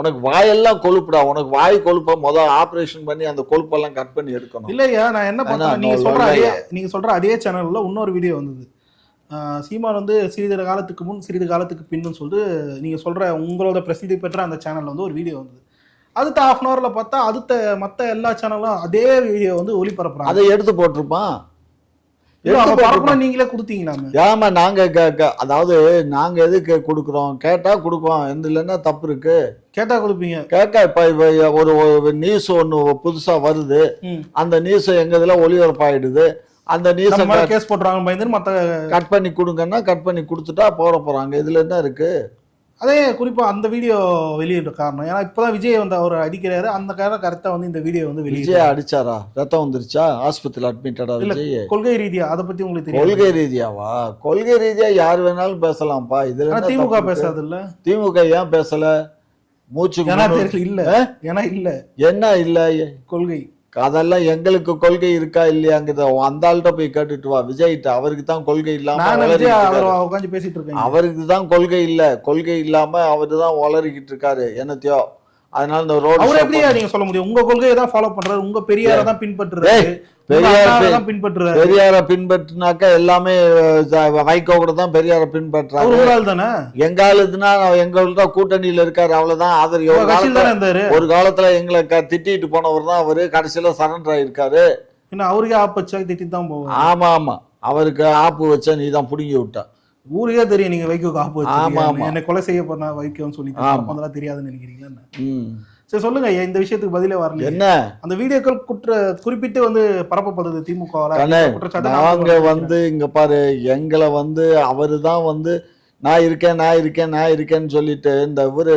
உனக்கு வாயெல்லாம் கொழுப்புடா. உனக்கு வாய் கொழுப்பை முதல் ஆப்ரேஷன் பண்ணி அந்த கொழுப்பெல்லாம் கட் பண்ணி எடுக்கணும். இல்லையா, நான் என்ன பார்த்தேன், நீங்கள் சொல்கிற அதே சேனலில் இன்னொரு வீடியோ வந்தது. சீமான் வந்து சிறிது காலத்துக்கு முன் சிறிது காலத்துக்கு பின்னு சொல்லிட்டு நீங்கள் சொல்கிற உங்களோட பிரசித்தி பெற்ற அந்த சேனலில் வந்து ஒரு வீடியோ வந்தது. அடுத்த ½ அன் ஹவரில் பார்த்தா மற்ற எல்லா சேனலும் அதே வீடியோ வந்து ஒளிபரப்புறாங்க. அதை எடுத்து போட்டிருப்பான். நீங்களே கொடுத்தீங்களாமே? ஆமா, நாங்க அதாவது நாங்க எதுக்கு கொடுக்குறோம், கேட்டா கொடுக்குறோம். எந்த இல்லைன்னா தப்பு இருக்கு, கேட்டா கொடுப்பீங்க. கேட்க இப்ப ஒரு நியூஸ் ஒண்ணு புதுசா வருது, அந்த நியூஸ் எங்க இதுல ஒளிபரப்பாயிடுது. அந்த நியூஸ் கேஸ் போட்டுறாங்க, மத்த கட் பண்ணி கொடுங்கன்னா கட் பண்ணி கொடுத்துட்டா போறாங்க. இதுல என்ன இருக்கு? அதே குறிப்பா அந்த வீடியோ வெளியிட்ட காரணம், ஏன்னா இப்பதான் விஜய் வந்து அவர் அடிக்கிறாரு, அந்த காரணம் கரெக்டா வந்து இந்த வீடியோ வந்து விஜய் அடிச்சாரா? ரத்தம் வந்துருச்சா? ஆஸ்பத்திரியில் அட்மிட்டடா விஜய்? கொள்கை ரீதியா அதை பத்தி உங்களுக்கு தெரியும்? கொள்கை ரீதியாவா? கொள்கை ரீதியா யார் வேணாலும் பேசலாம்ப்பா. இதுல திமுக பேசாது இல்ல? திமுக ஏன் பேசல? மூச்சு இல்ல, ஏன்னா இல்ல, என்ன இல்ல கொள்கை. அதெல்லாம் எங்களுக்கு கொள்கை இருக்கா இல்லையாங்கிறத அந்த ஆள்கிட்ட போய் கேட்டுட்டு வா, விஜய்கிட்ட. அவருக்கு தான் கொள்கை இல்லாம பேசிட்டு இருக்காங்க. அவருக்கு தான் கொள்கை இல்ல, கொள்கை இல்லாம அவரு தான் வளரிக்கிட்டு இருக்காரு என்னத்தையோ. அதனால இந்த ரோடு அவர் எப்படியா நீங்க சொல்ல முடியும்? உங்க கொள்கையை தான் ஃபாலோ பண்றாரு, உங்க பெரியாரை தான் பின்பற்றுறாரு. பெரியார பின்பற்றினாக்கா எல்லாமே வைகோ கூட தான் பெரியார பின்பற்றாரு. எங்க ஆளுதுன்னா எங்கள்கிட்ட கூட்டணியில இருக்காரு, அவ்வளவுதான். ஆதரவு ஒரு காலத்துல எங்களை திட்டிட்டு போனவர் தான் அவரு. கடைசியில சரண்டர் ஆயிருக்காரு. அவருக்கே ஆப்பு வச்சா திட்டி தான் போவோம். ஆமா ஆமா, அவருக்கு ஆப்பு வச்சா நீ தான் புடுங்கி விட்டா. ஊருக்கே தெரியும் நீங்க வைகோக்கு ஆப்பு வச்சு என்னை கொலை செய்ய போனா வைக்கோன்னு சொல்லி அதெல்லாம் தெரியாதுன்னு நினைக்கிறீங்களா? சரி சொல்லுங்க, இந்த விஷயத்துக்கு பதிலே வரல. என்ன அந்த வீடியோக்கள் குறிப்பிட்டு வந்து பரப்பப்படுது திமுக. நாங்க வந்து இங்க பாரு, எங்களை வந்து அவரு தான் வந்து நான் இருக்கேன்னு சொல்லிட்டு இந்த ஒரு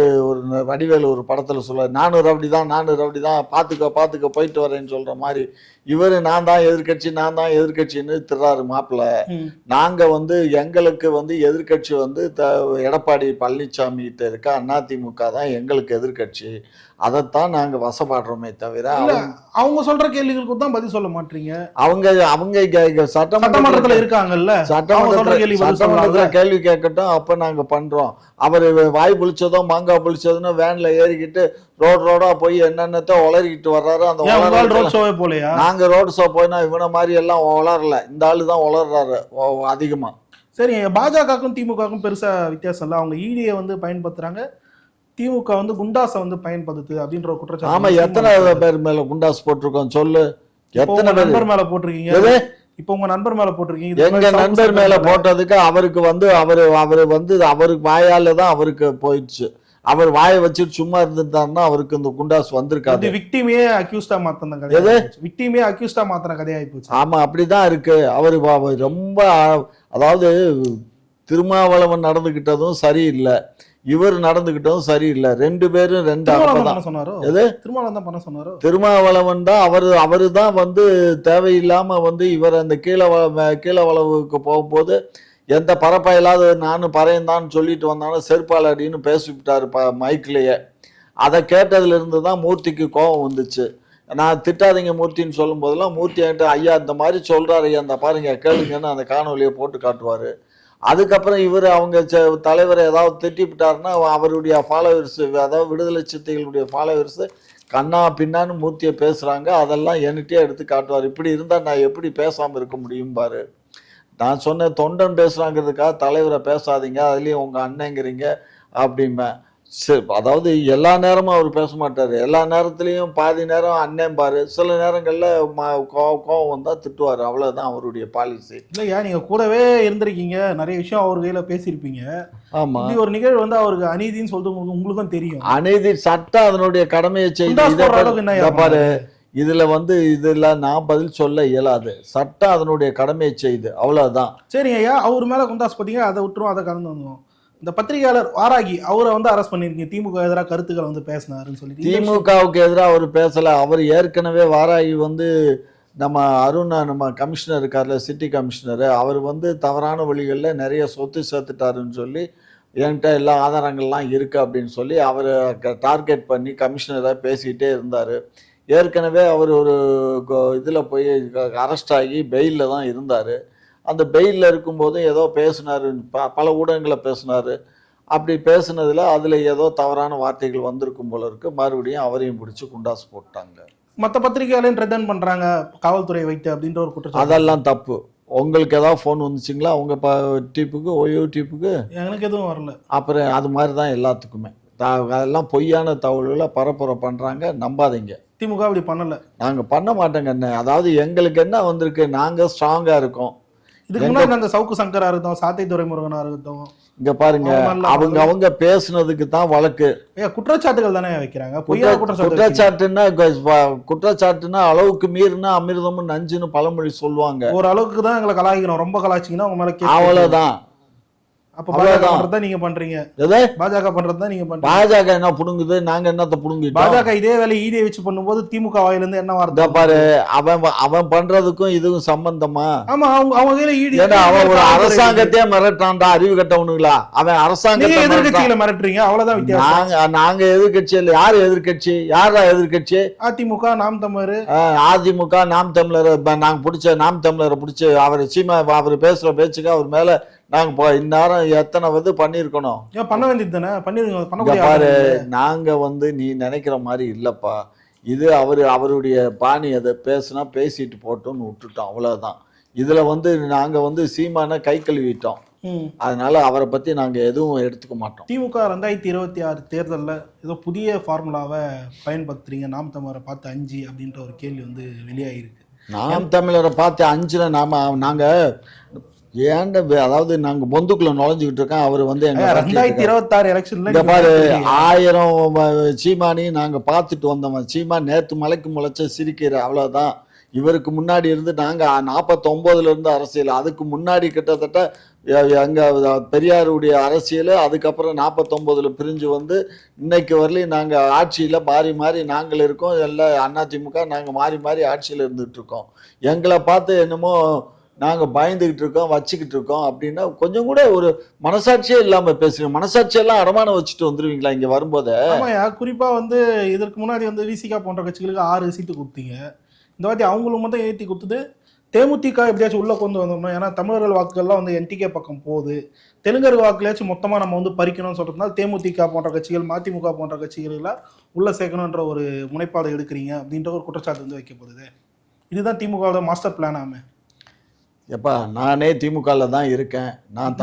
வடிவேலு ஒரு படத்துல சொல்லுவார், 400 அப்படிதான் பாத்துக்க போயிட்டு வரேன்னு சொல்ற மாதிரி இவரு நான் தான் எதிர்கட்சின்னு திறாரு மாப்பிள்ள. நாங்க வந்து எங்களுக்கு வந்து எதிர்கட்சி வந்து எடப்பாடி பழனிசாமி கிட்ட இருக்க அதிமுக தான் எங்களுக்கு எதிர்கட்சி. அதைத்தான் நாங்க வசப்படுறோமே தவிர அவங்க சொல்ற கேள்விகளுக்கு தான் பதில் சொல்ல மாட்டீங்க. அவங்க சட்டமன்றத்துல இருக்காங்கல்ல, சட்டமன்றத்துல கேள்வி கேட்கட்டும், அப்ப நாங்க பண்றோம். அவரு வாய் புளிச்சதோ மாங்காய் புளிச்சதுன்னு வேன்ல ஏறிக்கிட்டு ரோடா போய் என்னென்னத்தோ உளறிக்கிட்டு வர்றாரு. அந்த ரோட் ஷோவே போலையா? நாங்க ரோடு ஷோ போயினா இவன மாதிரி எல்லாம் உளரல, இந்த ஆளு தான் உளர்றாரு அதிகமா. சரி, பாஜகவுக்கும் திமுகவுக்கும் பெருசா வித்தியாசம் இல்லை. அவங்க ஈடியை வந்து பயன்படுத்துறாங்க, திமுக வந்து குண்டாசை வந்து பயன்படுத்து அப்படின்ற குற்றச்சாட்டு. ஆமா, எத்தனை பேர் மேல குண்டாஸ் போட்டிருக்கோம் சொல்லு? எத்தனை நண்பர் மேல போட்டிருக்கீங்க? இப்ப உங்க நண்பர் மேல போட்டிருக்கீங்க. எங்க நண்பர் மேல போட்டதுக்கு அவருக்கு வந்து அவருக்கு வாயால தான் அவருக்கு போயிடுச்சு. அவர் வாயை வச்சுட்டு சும்மா இருந்துட்டாருன்னா அவருக்கு இந்த குண்டாஸ் வந்திருக்காது. விக்டிமே அக்யூஸ்டா மாத்தின கதை, விக்டிமே அக்யூஸ்டா மாத்தின கதையாயி போச்சு. ஆமா, அப்படிதான் இருக்கு. அவரு ரொம்ப, அதாவது திருமாவளவன் நடந்துகிட்டதும் சரியில்லை, இவர் நடந்துகிட்டதும் சரியில்லை. 2 பேரும் 2 திருமாவளவன் தான் அவரு தான் வந்து தேவையில்லாம வந்து இவர் அந்த கீழ வளவுக்கு போகும்போது எந்த பரப்பா இல்லாத நானும் பறையந்தான்னு சொல்லிட்டு வந்தாலும் செருப்பால் அடின்னு பேசிவிட்டாரு மைக்கிலேயே. அதை கேட்டதுல இருந்து தான் மூர்த்திக்கு கோபம் வந்துச்சு. நான் திட்டாதீங்க மூர்த்தின்னு சொல்லும் போதெல்லாம் மூர்த்தி என்கிட்ட ஐயா இந்த மாதிரி சொல்றாரு ஐயா, அந்த பாருங்க கேளுங்கன்னு அந்த காணொலியை போட்டு காட்டுவாரு. அதுக்கப்புறம் இவர் அவங்க தலைவரை ஏதாவது திட்டிவிட்டாருன்னா அவருடைய ஃபாலோவர்ஸ், அதாவது விடுதலை சிறுத்தைகளுடைய ஃபாலோவர்ஸ் கண்ணா பின்னான்னு மூர்த்தியை பேசுறாங்க. அதெல்லாம் என்கிட்டயே எடுத்து காட்டுவார். இப்படி இருந்தா நான் எப்படி பேசாம இருக்க முடியும் பாரு. நான் சொன்னேன் தொண்டன் பேசுறாங்கிறதுக்காக தலைவரை பேசாதீங்க, அதுலயும் உங்க அண்ணங்கிறீங்க அப்படிம்பேன். சரி, அதாவது எல்லா நேரமும் அவர் பேச மாட்டாரு, எல்லா நேரத்துலயும் பாதி நேரம் அண்ணன் பாரு, சில நேரங்கள்ல கோவம் வந்தா திட்டுவாரு, அவ்வளவுதான் அவருடைய பாலிசி. இல்லையா நீங்க கூடவே இருந்திருக்கீங்க, நிறைய விஷயம் அவர் கையில பேசியிருப்பீங்க. ஆமா, இப்படி ஒரு நிகழ்வு வந்து அவருக்கு அநீதின்னு சொல்லிட்டு உங்களுக்கும் தெரியும். அநீதி சட்டம் அதனுடைய கடமையை செய்து பாரு. இதுல இதுல நான் பதில் சொல்ல இயலாது, சட்டம் அதனுடைய கடமையை செய்து, அவ்வளவுதான். சரிங்க ஐயா, அவர் மேல குண்டாஸ் பார்த்தீங்க, அதை விட்டுரும், அதை கடந்து வந்துடும். இந்த பத்திரிகையாளர் வாராகி அவரை அரெஸ்ட் பண்ணிருக்கீங்க, திமுக எதிராக கருத்துக்களை பேசினாருன்னு சொல்லி. திமுகவுக்கு எதிராக அவர் பேசல. அவர் ஏற்கனவே வாராகி நம்ம அருண், நம்ம கமிஷனர் இருக்கார்ல, சிட்டி கமிஷனர், அவர் தவறான வழிகளில் நிறைய சொத்து சேர்த்துட்டாருன்னு சொல்லி என்கிட்ட எல்லா ஆதாரங்கள்லாம் இருக்கு அப்படின்னு சொல்லி அவர் டார்கெட் பண்ணி கமிஷனராக பேசிக்கிட்டே இருந்தார். ஏற்கனவே அவர் ஒரு இதில் போய் அரெஸ்ட் ஆகி பெயிலில் தான் இருந்தார். அந்த பெயிலில் இருக்கும்போது ஏதோ பேசினார், பல ஊடகங்களை பேசினார். அப்படி பேசுனதில் அதில் ஏதோ தவறான வார்த்தைகள் வந்திருக்கும் போல இருக்கு. மறுபடியும் அவரையும் பிடிச்சி குண்டாசு போட்டாங்க. மற்ற பத்திரிகையாளையும் த்ரெட்டன் பண்ணுறாங்க காவல்துறை வைத்து அப்படின்ற ஒரு குற்றம். அதெல்லாம் தப்பு. உங்களுக்கு ஏதாவது ஃபோன் வந்துச்சுங்களா உங்க டிப்புக்கு, ஓயோ டிப்புக்கு? எனக்கு எதுவும் வரல. அப்புறம் அது மாதிரி தான் எல்லாத்துக்குமே. அதெல்லாம் பொய்யான தகவல்களை பரப்புரை பண்ணுறாங்க, நம்பாதீங்க. திமுக அப்படி பண்ணலை, நாங்கள் பண்ண மாட்டோங்க. என்ன அதாவது எங்களுக்கு என்ன வந்திருக்கு, நாங்கள் ஸ்ட்ராங்காக இருக்கோம். இதுக்கு முன்னாடி அந்த சவுக்கு சங்கரா இருக்கட்டும், சாத்தை துரைமுருகனா இருக்கட்டும், இங்க பாருங்க, அவங்க பேசுனதுக்கு தான் வழக்கு. குற்றச்சாட்டுகள் தானே வைக்கிறாங்க. குற்றச்சாட்டுன்னா அளவுக்கு மீறினா அமிர்தமும் நஞ்சுன்னு பழமொழி சொல்லுவாங்க. ஒரு அளவுக்கு தான் எங்களை கலாய்க்கணும், ரொம்ப கலாய்ச்சிங்கன்னா உங்க மேல அவ்வளவுதான். அப்ப பாஜக பண்றதா நீங்க பண்றீங்க. பாஜக பண்றதா நீங்க பண்றீங்க. பாஜக என்ன புடுங்குது, நாங்க என்னத்த புடுங்கிட்டோம்? பாஜக இதே வேலை ஈடியை வச்சு பண்ணும்போது திமுக வாயில இருந்து என்ன வார்த்தை பாரு. அவன் பண்றதுக்கும் இதுவும் சம்பந்தமா? ஆமா, அவங்க கையில ஈடி. அவன் ஒரு அரசாங்கத்தையே மிரட்டான்டா, அறிவு கட்டவனுங்களா? அவன் அரசாங்கத்தை எதிர்கட்சிகளை மிரட்டுறீங்க, அவ்வளவுதான் வித்தியாசம். நாங்க எதிர்கட்சி இல்ல. யாரு எதிர்கட்சி? யாரா எதிர்கட்சி? அதிமுக, நாம் தமிழர். அதிமுக, நாம் தமிழர். நாங்க பிடிச்ச நாம் தமிழரை பிடிச்சி அவர் சீமா அவர் பேசுற பேச்சுக்கு அவர் மேல நாங்க இந்நேரம் எத்தனை பண்ணிருக்கணும். பண்ண வேண்டியது தானே, பண்ணிருக்கோம். பாரு, நாங்க நீ நினைக்கிற மாதிரி இல்லப்பா. இது அவருடைய பாணி, அதை பேசுனா பேசிட்டு போட்டோம்னு விட்டுட்டோம், அவ்வளவுதான். இதுல நாங்க சீமான கை கழுவிட்டோம். அதனால அவரை பத்தி நாங்க எதுவும் எடுத்துக்க மாட்டோம். திமுக 2026 தேர்தலில் ஏதோ புதிய ஃபார்முலாவை பயன்படுத்துறீங்க, நாம் தமிழரை பார்த்து 5 அப்படின்ற ஒரு கேள்வி வெளியாகிருக்கு. நாம் தமிழரை பார்த்து 5ல நாங்க ஏன்ட, அதாவது நாங்க பொந்துக்குள்ள நுழைஞ்சுக்கிட்டு இருக்கோம். அவர் 2026 எலெக்ஷன்ல பாரு, 1000 சீமானி நாங்க பார்த்துட்டு வந்தோம். சீமா நேத்து மலைக்கு முளைச்ச சிரிக்கிற, அவ்வளவுதான். இவருக்கு முன்னாடி இருந்து நாங்க 49ல இருந்து அரசியல், அதுக்கு முன்னாடி கிட்டத்தட்ட எங்க பெரியாருடைய அரசியல், அதுக்கப்புறம் 49ல பிரிஞ்சு இன்னைக்கு வரலையும் நாங்க ஆட்சியில மாறி மாறி நாங்கள் இருக்கோம். எல்லாம் அதிமுக, நாங்க மாறி மாறி ஆட்சியில இருந்துட்டு இருக்கோம். எங்களை பார்த்து என்னமோ நாங்க பயந்துகிட்டு இருக்கோம், வச்சுக்கிட்டு இருக்கோம் அப்படின்னா கொஞ்சம் கூட ஒரு மனசாட்சியே இல்லாம பேசுறீங்க. மனசாட்சியெல்லாம் அடமானம் வச்சுட்டு வந்துருவீங்களா இங்க வரும்போது? ஆமாயா, குறிப்பா இதற்கு முன்னாடி விசிகா போன்ற கட்சிகளுக்கு 6 சீட்டு கொடுத்தீங்க. இந்த வாட்டி அவங்களுக்கு மட்டும் ஏற்றி கொடுத்தது. தேமுதிக எப்படியாச்சும் உள்ள கொண்டு வந்தோம்னா, ஏன்னா தமிழர்கள் வாக்குகள்லாம் என்டிகே பக்கம் போகுது, தெலுங்கர் வாக்குலையாச்சும் மொத்தமா நம்ம பறிக்கணும்னு சொல்றதுனால தேமுதிக போன்ற கட்சிகள், மதிமுக போன்ற கட்சிகளெல்லாம் உள்ள சேர்க்கணுன்ற ஒரு முனைப்பாடு எடுக்கிறீங்க அப்படின்ற ஒரு குற்றச்சாட்டு வைக்கப்படுது. இதுதான் திமுகவோட மாஸ்டர் பிளானாமே. எப்பா, நானே திமுகல தான் இருக்கேன். நான்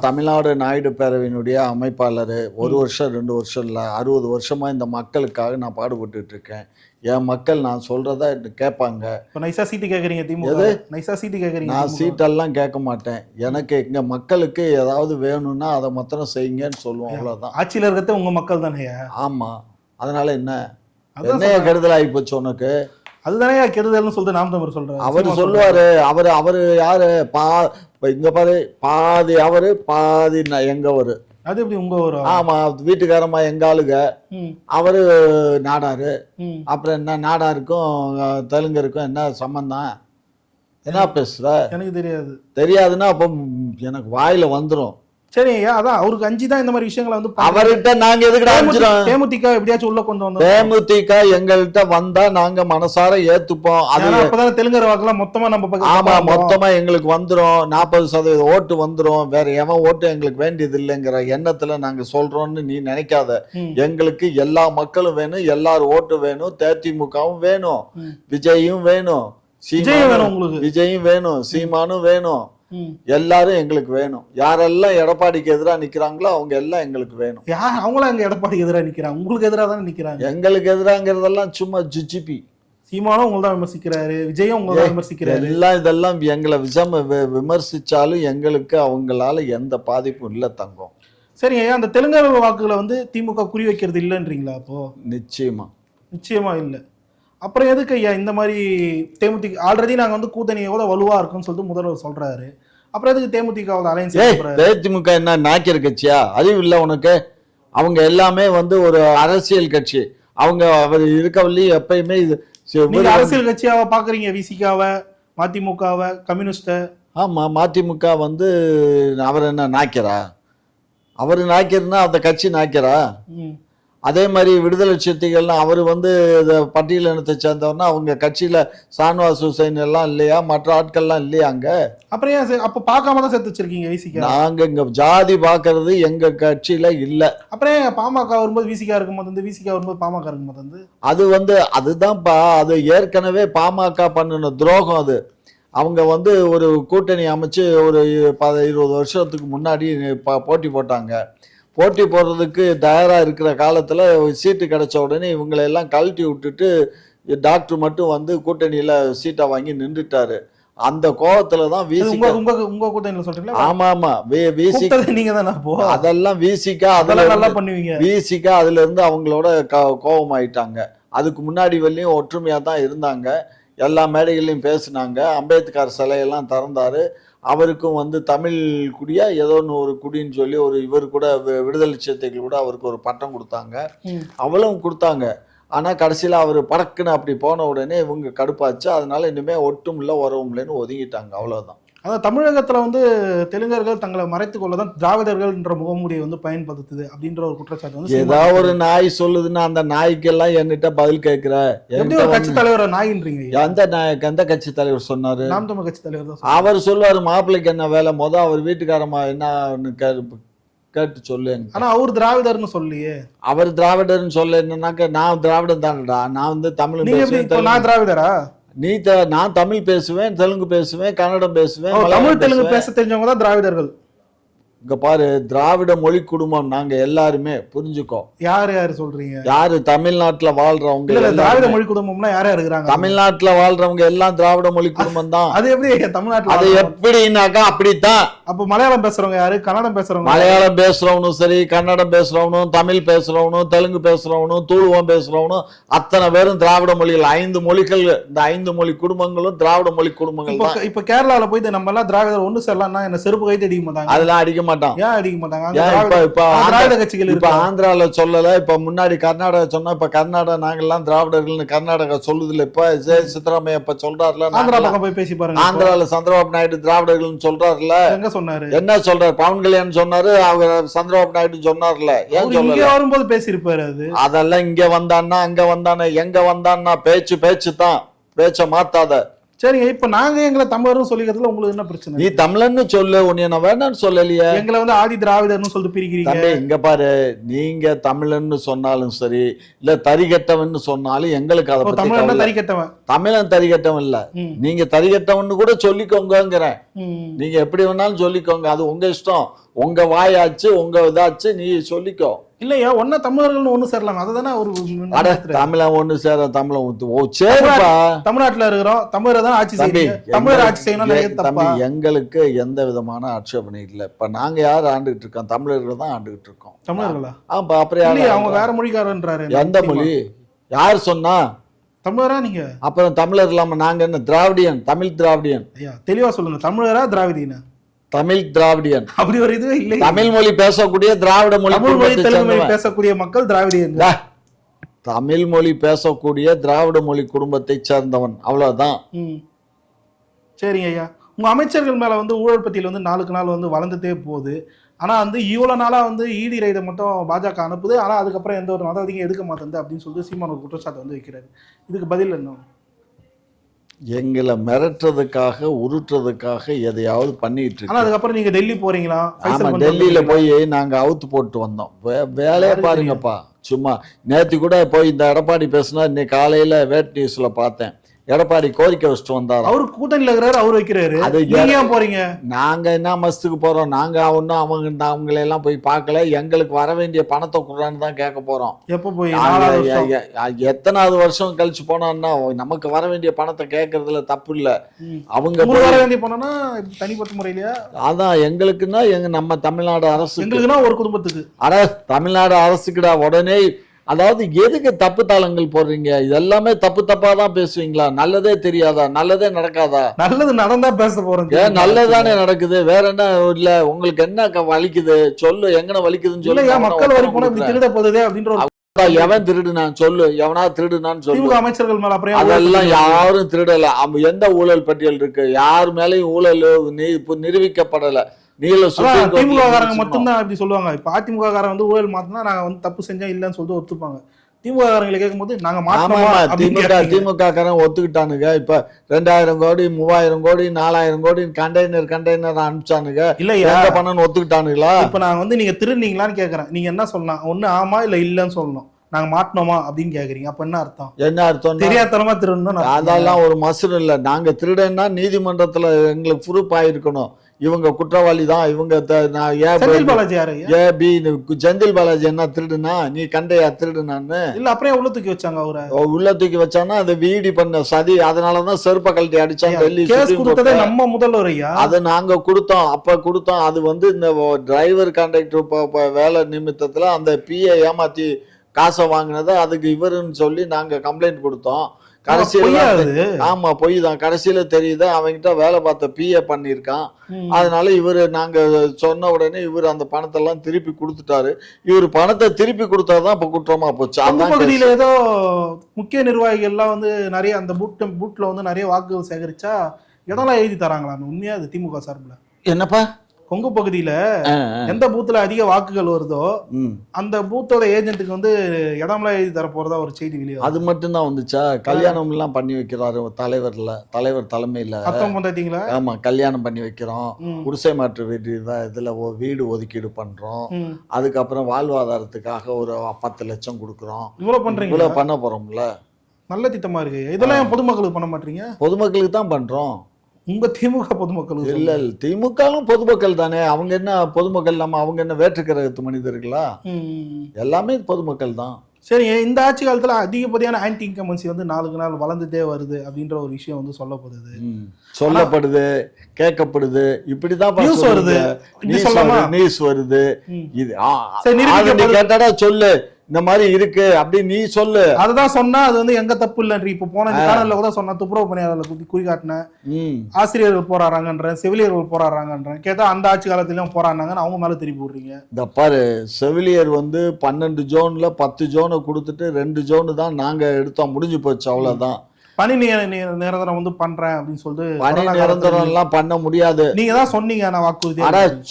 தமிழ்நாடு நாயுடு பேரவையினுடைய அமைப்பாளர். 1 வருஷம் 2 வருஷம் இல்லை, 60 வருஷமா இந்த மக்களுக்காக நான் பாடுபட்டு இருக்கேன். என் மக்கள் நான் சொல்றத கேட்பாங்க. நைசா சீட்டு கேட்குறீங்க திமுக? நைசா சீட்டு கேட்குறீங்க? நான் சீட்டெல்லாம் கேட்க மாட்டேன். எனக்கு எங்க மக்களுக்கு ஏதாவது வேணும்னா அதை மொத்தம் செய்யுங்கன்னு சொல்லுவோம், அவ்வளவுதான். ஆட்சியில் இருக்கிறது உங்க மக்கள் தானே? ஆமா, அதனால என்ன கெடுதல் ஆகி போச்சு உனக்கு? அதுதானே கெடுதல்னு சொல்லிட்டு நாம் தமிழர் சொல்றாரு. அவரு சொல்லுவாரு. அவரு யாரு? இங்க பாரு, பாதி அவரு பாதி எங்கவரு. அது எப்படி உங்க ஒரு? ஆமா, வீட்டுக்காரமா எங்க ஆளுங்க. அவரு நாடாரு. அப்புறம் என்ன நாடாருக்கும் தெலுங்கருக்கும் என்ன சம்பந்தம்? என்ன பேசுற? எனக்கு தெரியாது. தெரியாதுன்னா அப்ப எனக்கு வாயில வந்துரும். சரி, அதான் அவருக்கு 5 தான் இந்த மாதிரி விஷயங்களை அவர்கிட்ட நாங்க எதுக்குடா அஞ்சுறோம்? தேமுதிக எப்படியாச்சும் உள்ள கொண்டு வந்தோம். தேமுதிக எங்கள்கிட்ட வந்தா நாங்க மனசார ஏத்துப்போம். அப்பதான் தெலுங்கர் வாக்குலாம் மொத்தமா நம்ம பக்கம். ஆமா, மொத்தமா எங்களுக்கு வந்துரும். 40% ஓட்டு வந்துரும். வேற எவன் ஓட்டு எங்களுக்கு வேண்டியது இல்லைங்கிற எண்ணத்துல நாங்க சொல்றோம்னு நீ நினைக்காத. எங்களுக்கு எல்லா மக்களும் வேணும், எல்லாரும் ஓட்டு வேணும், தேமுகவும் வேணும், விஜயும் வேணும், விஜயும் வேணும் உங்களுக்கு. விஜயும் வேணும், சீமானும் வேணும், ம். எல்லாரும் எங்களுக்கு வேணும். யாரெல்லாம் எடப்பாடிக்கு எதிராக நிக்கிறாங்களோ அவங்க எல்லாம் எங்களுக்கு வேணும். யார் அவங்களாம் எங்க எடப்பாடிக்கு எதிராக நிக்கிறாங்க? உங்களுக்கு எதிராக தானே நிக்கிறாங்க. எங்களுக்கு எதிராங்கிறதெல்லாம் சும்மா ஜிஜிபி. சீமானும் உங்களை தான் விமர்சிக்கிறாரு, விஜயும் உங்களை தான் விமர்சிக்கிறாரு. இதெல்லாம் எங்களை விமர்சிச்சாலும் எங்களுக்கு அவங்களால எந்த பாதிப்பும் இல்லை தங்கம். சரி ஐயா, அந்த தெலுங்கானா வாக்குகளை வந்து திமுக குறி வைக்கிறது இல்லைன்றீங்களா? அப்போ நிச்சயமா இல்லை. அப்புறம் எதுக்கு ஐயா இந்த மாதிரி தேமுதிக ஆல்ரெடி நாங்க வந்து கூட்டணி எவ்வளவு வலுவா இருக்குன்னு சொல்லிட்டு முதல்வர் சொல்றாரு, அப்புறம் எதுக்கு தேமுதிக அலையன்ஸ்? தேமுதிக என்ன நாக்கிற கட்சியா? அறிவு இல்லை உனக்கு? அவங்க எல்லாமே வந்து ஒரு அரசியல் கட்சி. அவங்க அவர் இருக்கவில்லை எப்பயுமே. இது அரசியல் கட்சியாவை பாக்குறீங்க, விசிகாவை, மதிமுகவை, கம்யூனிஸ்ட. ஆமா, மதிமுக வந்து அவர் என்ன நாக்கிறா? அவர் நாக்கிறதுனா அந்த கட்சி நாக்கிறா? அதே மாதிரி விடுதலை சிறுத்தைகள்னா அவர் வந்து பட்டியல் இனத்தை சேர்ந்தவர்னா அவங்க கட்சியில ஷான்வாஸ் ஹுசைன் எல்லாம் இல்லையா? மற்ற ஆட்கள்லாம் இல்லையா அங்க? அப்புறம் ஏன் அப்ப பார்க்காம தான் சேர்த்து வச்சிருக்கீங்க விசிகா? நாங்க இங்க ஜாதி பாக்குறது எங்க கட்சியில இல்ல. அப்புறம் பாமக வரும்போது விசிகா இருக்கும்போது வந்து, விசிகா வரும்போது பாமக இருக்கும்போது வந்து அது வந்து அதுதான்ப்பா. அது ஏற்கனவே பாமக பண்ணின துரோகம். அது அவங்க வந்து ஒரு கூட்டணி அமைச்சு ஒரு 20 வருஷத்துக்கு முன்னாடி போட்டி போட்டாங்க. போட்டி போடுறதுக்கு தயாராக இருக்கிற காலத்தில் சீட்டு கிடைச்ச உடனே இவங்களை எல்லாம் கழட்டி விட்டுட்டு டாக்டர் மட்டும் வந்து கூட்டணியில் சீட்டை வாங்கி நின்றுட்டாரு. அந்த கோவத்துல தான் உங்க கூட்டணியில் சொல்றீங்களா? ஆமா ஆமா, நீங்க தானே அதெல்லாம் விசிகா, அதெல்லாம் நல்லா பண்ணுவீங்க. விசிகா அதுல இருந்து அவங்களோட கோபமாயிட்டாங்க. அதுக்கு முன்னாடி வரையும் ஒற்றுமையா தான் இருந்தாங்க. எல்லா மேடைகள்லையும் பேசினாங்க. அம்பேத்கர் சிலையெல்லாம் திறந்தாரு. அவருக்கும் வந்து தமிழ் குடியா ஏதோ ஒரு குடின்னு சொல்லி ஒரு இவர் கூட விடுதலை சிறுத்தைகள் கூட அவருக்கு ஒரு பட்டம் கொடுத்தாங்க. அவளும் கொடுத்தாங்க. ஆனா கடைசியில அவர் படக்குன்னு அப்படி போன உடனே இவங்க கடுப்பாச்சு. அதனால இனிமே ஒட்டும் இல்லை உறவும் இல்லைன்னு ஒதுங்கிட்டாங்க. அவ்வளவுதான். அதான் தமிழகத்துல வந்து தெலுங்கர்கள் தங்களை மறைத்துக் கொள்ளதான் திராவிடர்கள்ன்ற முகமூடியை வந்து பயன்படுத்துது அப்படின்ற ஒரு குற்றச்சாட்டு வந்து ஏதாவது ஒரு நாய் சொல்லுதுன்னா அந்த நாய்க்கெல்லாம் என்கிட்ட பதில் கேட்கிற கட்சி தலைவர நாயின்றீங்க. எந்த கட்சி தலைவர் சொன்னாரு? நாம் தமிழ் கட்சி தலைவர் தான். அவர் சொல்லுவாரு மாப்பிள்ளைக்கு என்ன வேலை, அவர் வீட்டுக்காரமா என்ன கேட்டு சொல்லு. ஆனா அவர் திராவிடர்னு சொல்லியே. அவர் திராவிடர்னு சொல்ல என்னன்னாக்க நான் திராவிடம் தானடா. நான் வந்து தமிழ் நான் திராவிடரா? நான் தமிழ் பேசுவேன், தெலுங்கு பேசுவேன், கன்னடம் பேசுவேன். தமிழ் தெலுங்கு பேச தெரிஞ்சவங்க தான் திராவிடர்கள். இங்க பாரு, திராவிட மொழி குடும்பம் நாங்க எல்லாருமே. புரிஞ்சுக்கோ. யாரு சொல்றீங்க? யாரு தமிழ்நாட்டுல வாழ்றவங்க திராவிட மொழி குடும்பம்னா யாரா இருக்கிறாங்க? தமிழ்நாட்டுல வாழ்றவங்க எல்லாம் திராவிட மொழி குடும்பம் தான். அது எப்படி தமிழ்நாட்டுல? அது எப்படின்னாக்கா அப்படித்தான். அப்ப மலையாளம் பேசுறவங்க யாரு? கன்னடம் பேசுறவங்க? மலையாளம் பேசுறவனும் சரி, கன்னடம் பேசுறவனும், தமிழ் பேசுறவனும், தெலுங்கு பேசுறவனும், தூளுவம் பேசுறவனும், அத்தனை பேரும் திராவிட மொழிகள். 5 மொழிகள். இந்த 5 மொழி குடும்பங்களும் திராவிட மொழி குடும்பங்கள் தான். இப்ப கேரளால போய் நம்ம எல்லாம் திராவிடர் ஒண்ணு சேரலாம்னா என்ன செருப்பு கைட்டு அடிக்க மாட்டாங்க? அதெல்லாம் அடிக்க மாட்டான். ஏன் அடிக்க மாட்டாங்க? இப்ப ஆந்திரால சொல்லல. இப்ப முன்னாடி கர்நாடகா சொன்னா, இப்ப கர்நாடகா நாங்கெல்லாம் திராவிடர்கள்னு கர்நாடகா சொல்லுதுல. இப்ப சித்தராமையா இப்ப சொல்றாருல. ஆந்திரா பக்கம் போய் பேசி பாருங்க. ஆந்திரால சந்திரபாபு நாயுடு திராவிடர்கள்னு சொல்றாருல. எங்க சொன்னாரு? என்ன சொல்றாரு? பவன் கல்யாண் சொன்னாரு, அவர் சந்திரபாபு நாயுடு சொன்னார்ல. ஏன் இங்க வரும்போது பேசியிருப்பாரு. அது அதெல்லாம் இங்க வந்தான்னா அங்க வந்தானே, எங்க வந்தான்னா பேச்சு தான். பேச்ச மாத்தாத. சரி, இப்ப நாங்க எங்களை தமிழர்னு சொல்லிக்கிறதுல உங்களுக்கு என்ன பிரச்சனை? நீ தமிழன்னு சொல்லு, உன்னை நான் வேணான்னு சொல்லலையே. எங்களை வந்து ஆதி திராவிடர்னு சொல்லிட்டு பிரிக்கிறீங்க. இங்க பாரு, நீங்க தமிழன்னு சொன்னாலும் சரி, இல்ல தரிகட்டவன் சொன்னாலும் எங்களுக்கு அதை தமிழன் தரிகட்டவன். தமிழன் தரிகட்டவன் இல்ல, நீங்க தரிகட்டவன் கூட சொல்லிக்கோங்கிறேன். நீங்க எப்படி வேணாலும் சொல்லிக்கோங்க, அது உங்க இஷ்டம். உங்க வாயாச்சு, உங்க இதாச்சு, நீ சொல்லிக்கோ. இல்லையா, ஒன்ன தமிழர்கள் ஒண்ணு சேரலாம். அதுதானே ஒரு தமிழன் ஒண்ணு சேர தமிழன் சரிப்பா. தமிழ்நாட்டுல இருக்கிறோம், தமிழர் தான் ஆட்சி செய்யணும். தமிழர் ஆட்சி செய்யணும். எங்களுக்கு எந்த விதமான ஆட்சேபனை இல்லை. இப்ப நாங்க யார் ஆண்டுகிட்டு இருக்கோம்? தமிழர்கள் தான் ஆண்டுகிட்டு இருக்கோம். தமிழர்களா? ஆமா. அப்புறம் அவங்க வேற மொழிக்காரன்றாரு. எந்த மொழி? யார் சொன்னா? தமிழரா நீங்க? அப்புறம் தமிழர் இல்லாம நாங்க என்ன? Dravidian, Tamil Dravidian. தெளிவா சொல்லுங்க, தமிழரா திராவிடியன்? தமிழ் திராவிடியன். அப்படி ஒரு இதுவே இல்லை. தமிழ் மொழி பேசக்கூடிய திராவிட மொழி, தெலுங்கு மொழி பேசக்கூடிய மக்கள் திராவிடியன். தமிழ் மொழி பேசக்கூடிய திராவிட மொழி குடும்பத்தை சேர்ந்தவன், அவ்வளவுதான். சரிங்க ஐயா, உங்க அமைச்சர்கள் மேல வந்து ஊழல் பத்தியில வந்து நாளுக்கு நாள் வந்து வளர்ந்துட்டே போகுது. ஆனா வந்து இவ்வளவு நாளா வந்து இடி ரைடை மட்டும் பாஜக அனுப்புது, ஆனா அதுக்கப்புறம் எந்த ஒரு நடவடிக்கையும் எடுக்க மாட்டேங்குது அப்படின்னு சொல்லிட்டு சீமான் ஒரு குற்றச்சாட்டு வந்து வைக்கிறாரு. இதுக்கு பதில் என்ன? எங்களை மிரட்டுறதுக்காக, உருட்டுறதுக்காக எதையாவது பண்ணிட்டு இருக்கு. அதுக்கப்புறம் நீங்க டெல்லி போறீங்களா? ஆமா, டெல்லியில போய் நாங்க அவுத்து போட்டு வந்தோம். வேலையை பாருங்கப்பா. சும்மா நேற்று கூட போய் இந்த எடப்பாடி பேசினா, இன்னைக்கு காலையில வேட் நியூஸ்ல பார்த்தேன். எடப்பாடி கோரிக்கை வச்சுட்டு வந்தார். அவரு கூட்டணியில இருக்கிறாரு, அவர் வைக்கிறாரு, அது நீங்க ஏன் போறீங்க? நாங்க என்ன மஸ்துக்கு போறோம்? நாங்க ஒன்னும் அவங்களெல்லாம் போய் பார்க்கல. எங்களுக்கு வர வேண்டிய பணத்தை கொடுறான்னு தான் கேட்க போறோம். எப்ப போய் 4வது வருஷம்? எத்தனாவது வருஷம் கழிச்சு போனோம்னா நமக்கு வர வேண்டிய பணத்தை கேட்கறதுல தப்பு இல்ல. அவங்க உங்களுக்கு வர வேண்டிய பணம்னா தனிப்பட்ட முறையிலயா? அதான் எங்களுக்குன்னா நம்ம தமிழ்நாடு அரசு, எங்களுக்குன்னா ஒரு குடும்பத்துக்கு. அட தமிழ்நாடு அரசுக்குடா. உடனே அதாவது எதுக்கு தப்பு தாளங்கள் போடுறீங்க? இதெல்லாமே தப்பா தான் பேசுவீங்களா? நல்லதே தெரியாதா? நல்லதே நடக்காதா? நல்லது நடந்தா பேச போறோம். ஏன் நல்லதானே நடக்குது? வேற என்ன இல்ல? உங்களுக்கு என்ன வலிக்குது சொல்லு, எங்கன வலிக்குதுன்னு சொல்லு. மக்கள் வரி போனா இப்படி திருட போகுதே அப்படின்ற எவன் திருடுனான்னு சொல்லு, எவனா திருடுனான்னு சொல்லு. திமுக அமைச்சர்கள் மேல அப்புறம் அதெல்லாம் யாரும் திருடல. எந்த ஊழல் பட்டியல் இருக்கு? யார் மேலயும் ஊழல் நிரூபிக்கப்படல. திமுக காரங்க மட்டும்தான் அப்படி சொல்லுவாங்க. இப்ப அதிமுக காரங்க வந்து ஊழல் மாத்தினா நாங்க வந்து தப்பு செஞ்சா இல்லன்னு சொல்லிட்டு ஒத்துப்பாங்க. திமுக காரங்களை கேட்கும் போது நாங்க திமுக காரங்க ஒத்துக்கிட்டானுங்க. இப்ப 2000 கோடி 3000 கோடி 4000 கோடி கண்டெய்னர் அனுப்பிச்சானுங்க. இல்ல எங்க பண்ணனு ஒத்துக்கிட்டானுங்களா? இப்ப நான் வந்து நீங்க திருநீங்களான்னு கேக்குறேன். நீங்க என்ன சொல்லலாம்? ஒண்ணு ஆமா இல்ல இல்லன்னு சொல்லணும். நாங்க மாட்டணுமா அப்படின்னு கேக்குறீங்க. அப்ப என்ன அர்த்தம்? என்ன அர்த்தம்? தெரியாதனமா திருடணும். அதெல்லாம் ஒரு மசூர் இல்ல. நாங்க திருடன்னா நீதிமன்றத்துல எங்களுக்கு ப்ரூஃப் ஆயிருக்கணும். இவங்க குற்றவாளி தான். இவங்க செந்தில் பாலாஜி என்ன திருடுனா? நீ கண்டையா திருடுனான்னு? இல்ல அப்புறம் உள்ள தூக்கி வச்சாங்க. அவரை உள்ள தூக்கி வச்சானா அது வீடி பண்ண சதி. அதனாலதான் செருப்ப கழட்டி அடிச்சாங்க. நம்ம முதல்வரையா அது நாங்க கொடுத்தோம். அப்ப கொடுத்தோம். அது வந்து இந்த டிரைவர் கான்ட்ராக்டர் வேலை நிமித்தத்துல அந்த பிஏ ஏமாத்தி காசை வாங்கினதை அதுக்கு இவருன்னு சொல்லி நாங்க கம்ப்ளைண்ட் கொடுத்தோம். கடைசியில ஆமா பொய் தான். கடைசியில தெரியுது அவங்கிட்ட வேலை பார்த்த பிஏ பண்ணிருக்கான். அதனால இவரு நாங்க சொன்ன உடனே இவர் அந்த பணத்தை எல்லாம் திருப்பி கொடுத்துட்டாரு. இவர் பணத்தை திருப்பி கொடுத்தாதான் இப்ப குற்றமா போச்சு. அந்த பகுதியில ஏதோ முக்கிய நிர்வாகிகள் எல்லாம் வந்து நிறைய அந்த பூட்ல வந்து நிறைய வாக்குகள் சேகரிச்சா இடம்லாம் எழுதி தராங்களா? உண்மையா அது திமுக சார்பில்? என்னப்பா கொங்கு பகுதியில எந்த பூத்துல அதிக வாக்குகள் வருதோ அந்த பூத்தோட ஏஜென்ட்டுக்கு வந்து இடம்லாம் எழுதி தர போறதா ஒரு செய்தி வெளியே. அது மட்டும் தான் வந்துச்சா? கல்யாணம் எல்லாம் பண்ணி வைக்கிறாரு தலைவர் தலைமையில. பார்த்தீங்களா? ஆமா, கல்யாணம் பண்ணி வைக்கிறோம். குடிசை மாற்று வீடு இதுல வீடு ஒதுக்கீடு பண்றோம். அதுக்கப்புறம் வாழ்வாதாரத்துக்காக ஒரு 10 லட்சம் கொடுக்குறோம். இவ்வளவு பண்றீங்க? இவ்வளவு பண்ண போறோம்ல. நல்ல திட்டமா இருக்கு. இதெல்லாம் பொதுமக்களுக்கு பண்ண மாட்டீங்க? பொதுமக்களுக்கு தான் பண்றோம். உங்க திமுக பொதுமக்கள் இல்ல திமுகவும் பொதுமக்கள் தானே. அவங்க என்ன பொதுமக்கள் இல்லாம அவங்க என்ன வேற்றுக்கிரகத்து மனிதர்களா? எல்லாமே பொதுமக்கள் தான். சரி, இந்த ஆட்சி காலத்துல அதிகப்படியான ஆன்டி இன்கம்பன்சி வந்து நாளுக்கு நாள் வளர்ந்துட்டே வருது அப்படின்ற ஒரு விஷயம் வந்து சொல்லப்படுது, கேட்கப்படுது. இப்படிதான் நியூஸ் வருது. இது கேட்டாடா சொல்லு இந்த மாதிரி இருக்கு அப்படி நீ சொல்லு. அதுதான் சொன்னா அது வந்து எங்க தப்பு இல்லன்றி. இப்ப போன சேனல்ல கூட சொன்ன துப்புரவு பணியாளர்களை குறிகாட்டின ஆசிரியர்கள் போராடுறாங்கன்ற, செவிலியர்கள் போராடுறாங்கன்ற கேட்டா அந்த ஆட்சி காலத்திலயும் போராடினாங்கன்னு அவங்க மேல திருப்பி விடுறீங்க. இந்த பாரு, செவிலியர் வந்து 12 ஜோன்ல 10 ஜோனை கொடுத்துட்டு 2 ஜோனு தான் நாங்க எடுத்தோம். முடிஞ்சு போச்சு, அவ்வளவுதான். பணி நிரந்தரம் வந்து பண்றேன் அப்படின்னு சொல்லிட்டு பணி நிரந்தரம் எல்லாம் பண்ண முடியாது. நீங்க தான் சொன்னீங்க. நான் வாக்குறுதி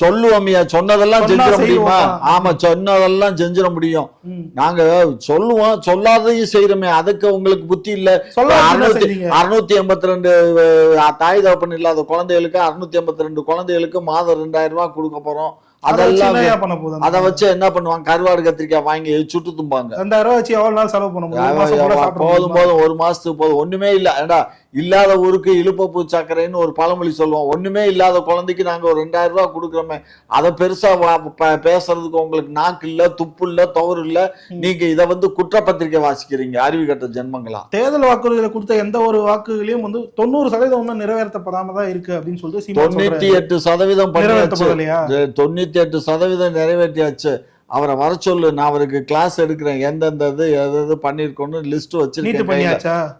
சொல்லுவோமியா, சொன்னதெல்லாம் செஞ்சிட முடியுமா? ஆமா, சொன்னதெல்லாம் செஞ்சிட முடியும். நாங்க சொல்லுவோம், சொல்லாதையும் செய்யறோமே. அதுக்கு உங்களுக்கு புத்தி இல்ல. 682 தாய் தகப்பன் இல்லாத குழந்தைகளுக்கு 682 குழந்தைகளுக்கு மாதம் 2000 ரூபாய் கொடுக்க போறோம். அதெல்லாம் அதை வச்சு என்ன பண்ணுவாங்க? கருவாடு கத்திரிக்காய் வாங்கி சுட்டு தும்பாங்க. 2000 ரூபாய் வச்சு எவ்வளவு நாள் செலவு பண்ண முடியும்? போதும் ஒரு மாசத்துக்கு போதும். ஒண்ணுமே இல்ல. ஏண்டா இல்லாத ஊருக்கு இழுப்பப்பூ சக்கரைன்னு ஒரு பழமொழி சொல்லுவோம். ஒண்ணுமே இல்லாத குழந்தைக்கு நாங்க ஒரு 2000 ரூபாய் கொடுக்குறோமே. அதை பெருசா பேசுறதுக்கு உங்களுக்கு நாக்கு இல்ல, துப்பு இல்ல, தவறு இல்ல. நீங்க இதை வந்து குற்றப்பத்திரிக்கை வாசிக்கிறீங்க, அறிவு கட்ட ஜென்மங்களா. தேர்தல் வாக்குறுதிகளை கொடுத்த எந்த ஒரு வாக்குகளையும் வந்து 90% நிறைவேற்றப்படாம தான் இருக்கு அப்படின்னு சொல்லிட்டு 98% 98% நிறைவேற்றியாச்சு. அவரை வர சொல்லு, நான் அவருக்கு கிளாஸ் எடுக்கிறேன். எந்தெந்த எது பண்ணிருக்கோன்னு லிஸ்ட் வச்சு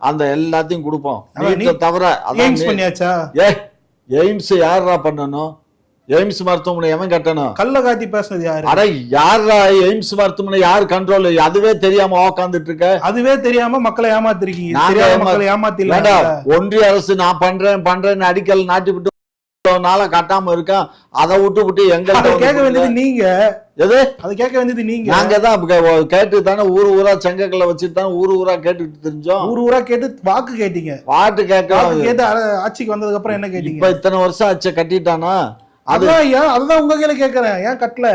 அந்த எல்லாத்தையும் கொடுப்போம். தவிர எய்ம்ஸ் யாரா பண்ணணும்? எய்ம்ஸ் மருத்துவமனை எவன் கட்டணும்? கள்ள காட்டி பேசுனது யாரு? அட யாரா எய்ம்ஸ் மருத்துவமனை யாரு கண்ட்ரோல்? அதுவே தெரியாம உட்கார்ந்துட்டு இருக்க. அதுவே தெரியாம மக்களை ஏமாத்திருக்கீங்க. ஒன்றிய அரசு நான் பண்றேன்னு அடிக்கல் நாட்டி விட்டு நாள கட்டாம இருக்கான். அதை விட்டு எங்க கேட்க வேண்டியது நீங்க. எது அதை கேட்க வேண்டியது நீங்க. நாங்க தான் கேட்டு தானே ஊரா செங்கக்கல்ல வச்சுட்டு தானே ஊரா கேட்டுட்டு தெரிஞ்சோம். ஊரா கேட்டு வாக்கு கேட்டீங்க. வாக்கு கேட்டு ஆட்சிக்கு வந்ததுக்கு அப்புறம் என்ன கேட்டீங்க? இப்ப இத்தனை வருஷம் ஆச்சு, கட்டிட்டானா? அதுதான் உங்க கையில கேட்கறேன். ஏன் கட்டல?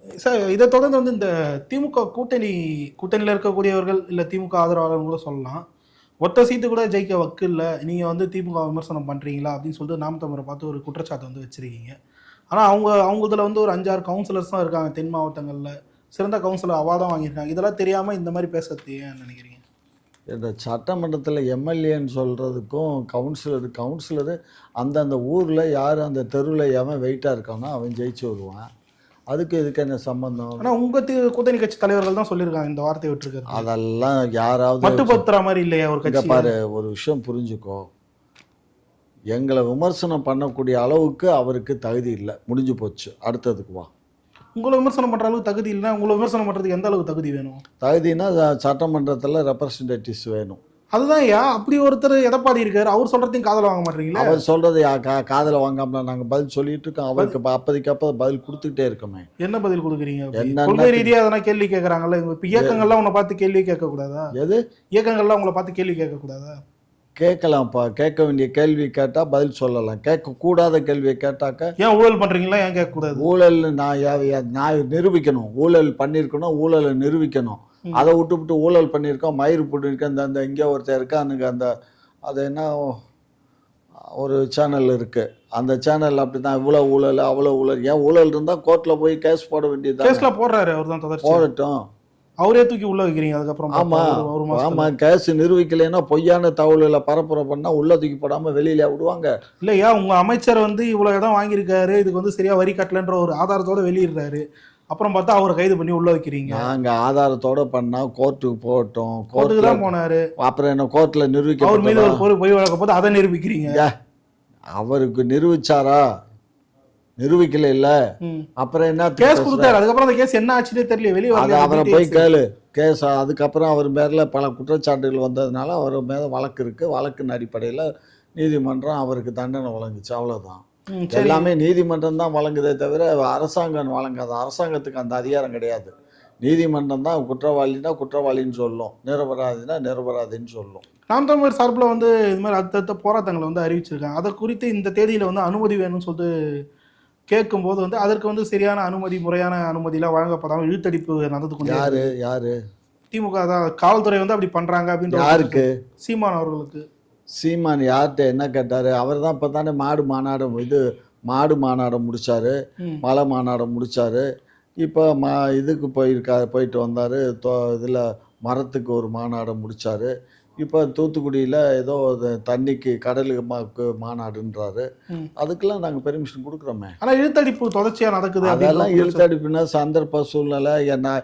சார், இதை தொடர்ந்து வந்து இந்த திமுக கூட்டணியில இருக்கக்கூடியவர்கள் இல்ல திமுக ஆதரவாளர்கள் கூட சொல்லலாம். ஒத்த சீட்டு கூட ஜெயிக்க வக்கு இல்லை, நீங்கள் வந்து திமுக விமர்சனம் பண்ணுறீங்களா அப்படின்னு சொல்லிட்டு நாம் தமிழரை பார்த்து ஒரு குற்றச்சாட்டு வந்து வச்சுருக்கீங்க. ஆனால் அவங்களதுல வந்து ஒரு 5-6 கவுன்சிலர்ஸ் தான் இருக்காங்க தென் மாவட்டங்களில், சிறந்த கவுன்சிலர் அவார்டும் வாங்கியிருக்காங்க. இதெல்லாம் தெரியாமல் இந்த மாதிரி பேசுறது ஏன் நினைக்கிறீங்க? இந்த சட்டமன்றத்தில் எம்எல்ஏன்னு சொல்கிறதுக்கும் கவுன்சிலரு அந்தந்த ஊரில் யார் அந்த தெருவில் எவன் வெயிட்டாக இருக்கானோ அவன் ஜெயிச்சு வருவான். அதுக்கு இதுக்கு என்ன சம்பந்தம்? ஆனால் உங்கள் கூட்டணி கட்சி தலைவர்கள் தான் சொல்லியிருக்காங்க இந்த வார்த்தையை விட்டுருக்காரு. அதெல்லாம் யாராவது மட்டுப்படுத்துற மாதிரி இல்லையா ஒரு கட்சி? பாரு, ஒரு விஷயம் புரிஞ்சுக்கோ, எங்களை விமர்சனம் பண்ணக்கூடிய அளவுக்கு அவருக்கு தகுதி இல்லை, முடிஞ்சு போச்சு. அடுத்ததுக்கு வா. உங்களை விமர்சனம் பண்ணுற அளவுக்கு தகுதி இல்லைன்னா உங்களை விமர்சனம் பண்ணுறதுக்கு எந்த அளவுக்கு தகுதி வேணும்? தகுதினா சட்டமன்றத்தில் ரெப்ரசன்டேட்டிவ்ஸ் வேணும். அதுதான் அப்படி ஒருத்தர் எடப்பாடி இருக்காரு, அவர் சொல்றதையும் காதல வாங்க மாட்டீங்களா? அவர் சொல்றது காதல வாங்காம நாங்கள் பதில் சொல்லிட்டு இருக்கோம். அவருக்கு அப்போதைக்கு அப்போ பதில் கொடுத்துக்கிட்டே இருக்கோமே. என்ன பதில் கொடுக்குறீங்க? கொள்கை ரீதியாக அதெல்லாம் கேள்வி கேட்கறாங்கல்ல. இப்போ இயக்கங்கள்லாம் உன்னை பார்த்து கேள்வி கேட்கக்கூடாதா? எது இயக்கங்கள்லாம் உங்களை பார்த்து கேள்வி கேட்கக்கூடாதா? கேட்கலாம்ப்பா. கேட்க வேண்டிய கேள்வி கேட்டால் பதில் சொல்லலாம். கேட்கக்கூடாத கேள்வியை கேட்டாக்க ஏன் ஊழல் பண்ணுறீங்களா, ஏன் கேட்கக்கூடாது? ஊழல் நான் நிரூபிக்கணும், ஊழல் பண்ணியிருக்கணும், ஊழலை நிரூபிக்கணும். அதை விட்டு ஊழல் பண்ணியிருக்கோம், மயிர் போட்டுருக்கேன், இந்த இங்கே ஒருத்தர் இருக்கானுங்க, அது என்ன ஒரு சேனல் இருக்குது, அந்த சேனல் அப்படி தான் இவ்வளோ ஊழல் அவ்வளோ ஊழல். ஏன் ஊழல் இருந்தால் கோர்ட்டில் போய் கேஸ் போட வேண்டியது. கேஸில் போடுறாரு அவர் தான், போடட்டும். அவரே தூக்கி உள்ள வைக்கிறீங்க அதுக்கப்புறம். ஆமாம், கேஸ் நிரூபிக்கலைன்னா பொய்யான தகவல்களை பரப்புரை பண்ணால் உள்ள தூக்கி போடாமல் வெளியில விடுவாங்க. இல்லையா உங்கள் அமைச்சர் வந்து இவ்வளோ இடம் வாங்கியிருக்காரு, இதுக்கு வந்து சரியாக வரி கட்டலன்ற ஒரு ஆதாரத்தோட வெளியிடுறாரு, அப்புறம் பார்த்தா அவரை கைது பண்ணி உள்ள வைக்கிறீங்க. நாங்கள் ஆதாரத்தோட பண்ணால் கோர்ட்டுக்கு போகட்டும், கோர்ட்டுக்கு தான் போனாரு, அப்புறம் என்ன கோர்ட்டில் நிரூபிக்க அவர் மீது ஒரு பொய் வழக்க போது அதை நிரூபிக்கிறீங்க. அவருக்கு நிரூபிச்சாரா? நிரூபிக்கல இல்ல, அப்புறம் என்ன கேஸ் கொடுத்தாரு, அதுக்கப்புறம் அந்த கேஸ் என்ன ஆச்சுன்னே தெரியல, வெளியே அவரை போய் கேளு கேஸ். அதுக்கப்புறம் அவர் மேல பல குற்றச்சாட்டுகள் வந்ததுனால அவர் மேல வழக்கு இருக்கு. வழக்கின் அடிப்படையில் நீதிமன்றம் அவருக்கு தண்டனை வழங்குச்சு, அவ்வளவுதான். எல்லாமே நீதிமன்றம் தான் வழங்குதே தவிர அரசாங்கம் வழங்காது. அரசாங்கத்துக்கு அந்த அதிகாரம் கிடையாது. நீதிமன்றம் தான் குற்றவாளினா குற்றவாளின்னு சொல்லும், நிரபராதினா நிரபராதின்னு சொல்லும். நாம் தமிழர் சார்பில் வந்து இது மாதிரி அடுத்தடுத்த போராட்டங்களை வந்து அறிவிச்சிருக்காங்க. அதை குறித்து இந்த தேதியில் வந்து அனுமதி வேணும்னு சொல்லிட்டு கேட்கும்போது வந்து அதற்கு வந்து சரியான அனுமதி, முறையான அனுமதியெல்லாம் வழங்கப்படாமல் இழுத்தடிப்பு நடந்து கொண்டு யாரு திமுக தான், காவல்துறை வந்து அப்படி பண்றாங்க அப்படின்ற. யாருக்கு? சீமான் அவர்களுக்கு. சீமான் யார்கிட்ட என்ன கேட்டாரு? அவர் தான் இப்போ தானே மாடு மாநாடம் முடிச்சாரு, மலை மாநாடம் முடிச்சாரு. இப்போ இதுக்கு போயிட்டு வந்தார், இதில் மரத்துக்கு ஒரு மாநாடம் முடிச்சாரு. இப்போ தூத்துக்குடியில் ஏதோ தண்ணிக்கு கடலுக்கு மாநாடுன்றாரு. அதுக்கெல்லாம் நாங்கள் பெர்மிஷன் கொடுக்குறோமே. ஆனால் இழுத்தடிப்பு தொடர்ச்சியாக நடக்குது. அதெல்லாம் இழுத்தடிப்புனா சந்தர்ப்ப சூழ்நிலை, என்ன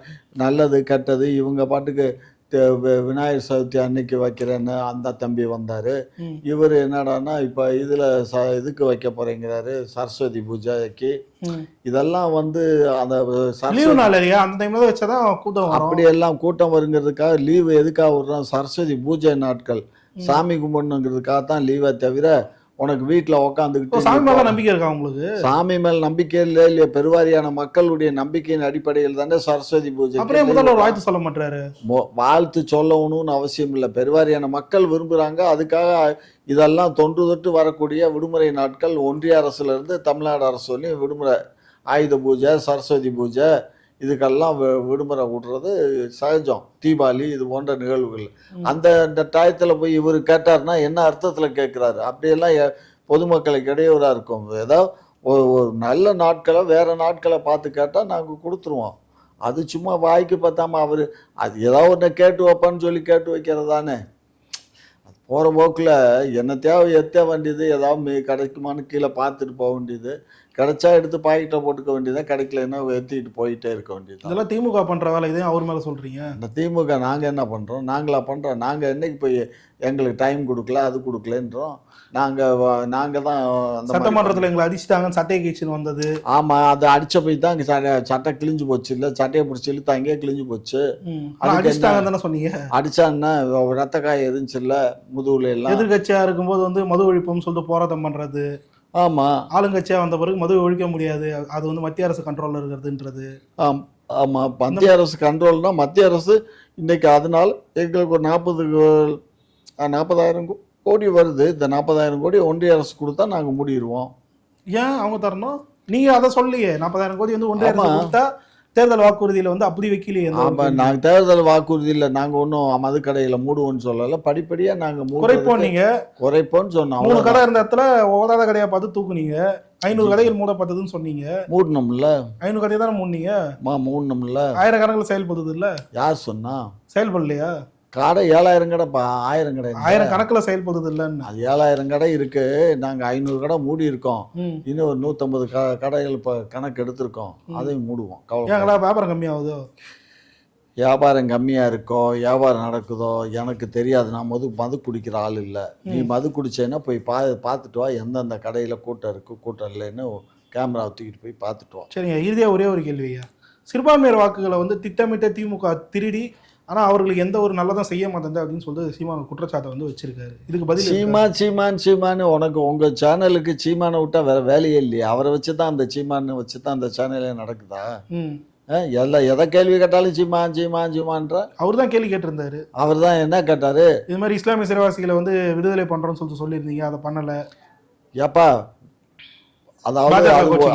நல்லது கெட்டது. இவங்க பாட்டுக்கு விநாயகர் சதுர்த்தி அன்னைக்கு வைக்கிறேன்னு அந்த தம்பி வந்தார். இவர் என்னடான்னா இப்போ இதில் இதுக்கு வைக்க போகிறேங்கிறாரு, சரஸ்வதி பூஜைக்கு. இதெல்லாம் வந்து அந்த அப்படியெல்லாம் கூட்டம் வருங்கிறதுக்காக லீவு எதுக்காக விடுறோம்? சரஸ்வதி பூஜை நாட்கள் சாமி கும்பிடணுங்கிறதுக்காக தான் லீவை தவிர உனக்கு வீட்டில் உக்காந்துக்கிட்டு சாமி மேல நம்பிக்கை இருக்கா உங்களுக்கு? சாமி மேல் நம்பிக்கை இல்லையா? பெருவாரியான மக்களுடைய நம்பிக்கையின் அடிப்படையில் தானே சரஸ்வதி பூஜை. அப்படியே முதல்ல வாழ்த்து சொல்ல மாட்டாரு. வாழ்த்து சொல்லணும்னு அவசியம் இல்லை, பெருவாரியான மக்கள் விரும்புகிறாங்க. அதுக்காக இதெல்லாம் தொன்று தொட்டு வரக்கூடிய விடுமுறை நாட்கள் ஒன்றிய அரசுல இருந்து தமிழ்நாடு அரசு சொல்லி விடுமுறை, ஆயுத பூஜை, சரஸ்வதி பூஜை, இதுக்கெல்லாம் விடுமுறை விடுறது சகஜம். தீபாவளி இது போன்ற நிகழ்வுகள் அந்த டயத்தில் போய் இவர் கேட்டார்னா என்ன அர்த்தத்தில் கேட்குறாரு? அப்படியெல்லாம் பொதுமக்களுக்கு இடையூறாக இருக்கும். ஏதோ ஒரு நல்ல நாட்களை வேறு நாட்களை பார்த்து கேட்டால் நாங்கள் கொடுத்துருவோம். அது சும்மா வாய்க்கு பார்த்தாம அவர் அது ஏதாவது ஒன்று கேட்டு வைப்பான்னு சொல்லி கேட்டு வைக்கிறது தானே. போகிற போக்கில் என்னத்தையாவது எத்த வேண்டியது, ஏதாவது கிடைக்குமான்னு கீழே பார்த்துட்டு போக வேண்டியது, கிடைச்சா எடுத்து பாக்கெட்டை போட்டுக்க வேண்டியதான், கிடைக்கலன்னா ஏற்றிக்கிட்டு போயிட்டே இருக்க வேண்டியது. இதெல்லாம் திமுக பண்ணுற வேலை, இதையும் அவர் மேலே சொல்கிறீங்க? இந்த திமுக நாங்கள் என்ன பண்ணுறோம்? நாங்களா பண்ணுறோம்? நாங்கள் என்னைக்கு போய் எங்களுக்கு டைம் கொடுக்கல, அது கொடுக்கலன்றோம். நாங்கள் தான் சட்டமன்றத்தில் எங்களை அடிச்சுட்டாங்கன்னு சட்டையை கீழ்ச்சின்னு வந்தது. ஆமாம், அது அடித்த போய் தான் சட்டை கிழிஞ்சு போச்சு. இல்லை சட்டையை பிடிச்சி இழுத்து அங்கேயே கிழிஞ்சு போச்சு. அடிச்சுட்டாங்க தானே சொன்னீங்க? அடிச்சான்னா ரத்த காயம் இருந்துச்சு இல்லை முதுகுல எல்லாம். எதிர்கட்சியாக இருக்கும்போது வந்து மது ஒழிப்புன்னு சொல்லிட்டு போராட்டம் பண்ணுறது. ஆமாம், ஆளுங்கட்சியாக வந்த பிறகு மது ஒழிக்க முடியாது, அது வந்து மத்திய அரசு கண்ட்ரோலில் இருக்கிறதுன்றது. ஆமாம், மத்திய அரசு கண்ட்ரோல்னால் மத்திய அரசு இன்னைக்கு அதனால எங்களுக்கு ஒரு 40,000 கோடி வருது. இந்த 40,000 கோடி ஒன்றிய அரசு கொடுத்தா நாங்கள் மூடிடுவோம். ஏன் அவங்க தரணும்? நீங்கள் அதை சொல்லியே 40,000 கோடி வந்து ஒன்றிய அரசு கொடுத்தா தேர்தல் வாக்குறுதியில வந்து அப்படி வைக்கலையே எந்த ஒரு ஆமா, கேள்வியும். நாங்க தேர்தல் வாக்குறுதியில் நாங்க ஒன்றும் மதுக்கடையில மூடுவோம்னு சொல்லல, படிப்படியா நாங்க குறைப்போம் நீங்க. குறைப்போம்னு சொன்னோம். 3 கடை இருந்த இடத்துல ஓடாத கடையா பார்த்து தூக்குனீங்க. 500 கடைகள் மூடப்பட்டதுன்னு சொன்னீங்க. மூடணும்ல, 500 கடையை தானே மூடுனீங்க. மூடணும்ல. 1000 கணக்குல செயல்படுது இல்ல, யார் சொன்னா? செயல்படலையா? கடை 7000 கடைப்பா, 1000 கடை இல்ல. 1000 கணக்குல செயல்படுது இல்லன்னு. அது 7000 கடை இருக்கு. நாங்க 500 கடை மூடி இருக்கோம். இன்னும் ஒரு 150 கடைகள் இப்ப கணக்கு எடுத்திருக்கோம். அதையும் மூடுவோம். ஏன் கடை வியாபாரம் கம்மியாகுதோ? வியாபாரம் கம்மியா இருக்கோ, வியாபாரம் நடக்குதோ எனக்கு தெரியாது. நான் மது குடிக்கிற ஆள் இல்லை. நீ மது குடிச்சேன்னா போய் பார்த்துட்டு வா, எந்தெந்த கடையில கூட்டம் இருக்கு கூட்டம் இல்லைன்னு கேமராவை தூக்கிட்டு போய் பார்த்துட்டு வா. சரிங்க, இறுதியா ஒரே ஒரு கேள்வியா. சிறுபான்மையர் வாக்குகளை வந்து திட்டமிட்ட திமுக திருடி, ஆனா அவர்களுக்கு எந்த ஒரு நல்லதும் செய்ய மாட்டேங்குது அப்படின்னு சொல்லிட்டு சீமான் குற்றச்சாட்டை வந்து வச்சிருக்காரு. இதுக்கு பதில் சீமான் உனக்கு உங்க சேனலுக்கு சீமானை விட்டா வேற வேலையே இல்லையா? அவரை வச்சுதான் அந்த சீமானை வச்சுதான் அந்த சேனலே நடக்குதா? எல்லாம் எதை கேள்வி கேட்டாலும் சீமான்ற அவர் தான் கேள்வி கேட்டிருந்தாரு. அவர் தான் என்ன கேட்டாரு? இது மாதிரி இஸ்லாமிய சிறைவாசிகளை வந்து விடுதலை பண்றோம்னு சொல்லியிருந்தீங்க, அதை பண்ணல. ஏப்பா, அதாவது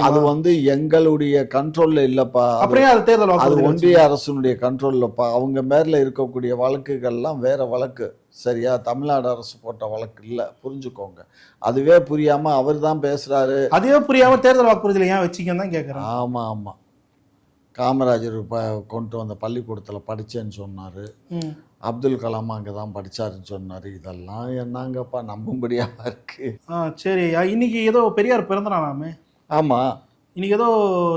அது வந்து எங்களுடைய கண்ட்ரோல்ல இல்லப்பா. அப்படியே அது தேர்தல் அது ஒன்றிய அரசுடைய கண்ட்ரோல்லப்பா. அவங்க மேல இருக்கக்கூடிய வழக்குகள்லாம் வேற வழக்கு, சரியா? தமிழ்நாடு அரசு போட்ட வழக்கு இல்ல, புரிஞ்சுக்கோங்க. அதுவே புரியாம அவர் தான் பேசுறாரு. அதுவே புரியாம தேர்தல் வாக்குறுதியில ஏன் வச்சிங்கன்னு தான் கேட்கறேன். ஆமா, காமராஜர் கொண்டு வந்த பள்ளிக்கூடத்தில் படித்தேன்னு சொன்னார். அப்துல் கலாம் அங்கே தான் படித்தாருன்னு சொன்னார். இதெல்லாம் என்னங்கப்பா நம்பும்படியாக இருக்கு. சரி, இன்னைக்கு ஏதோ பெரியார் பிறந்தனாமே. ஆமாம், இன்னைக்கு ஏதோ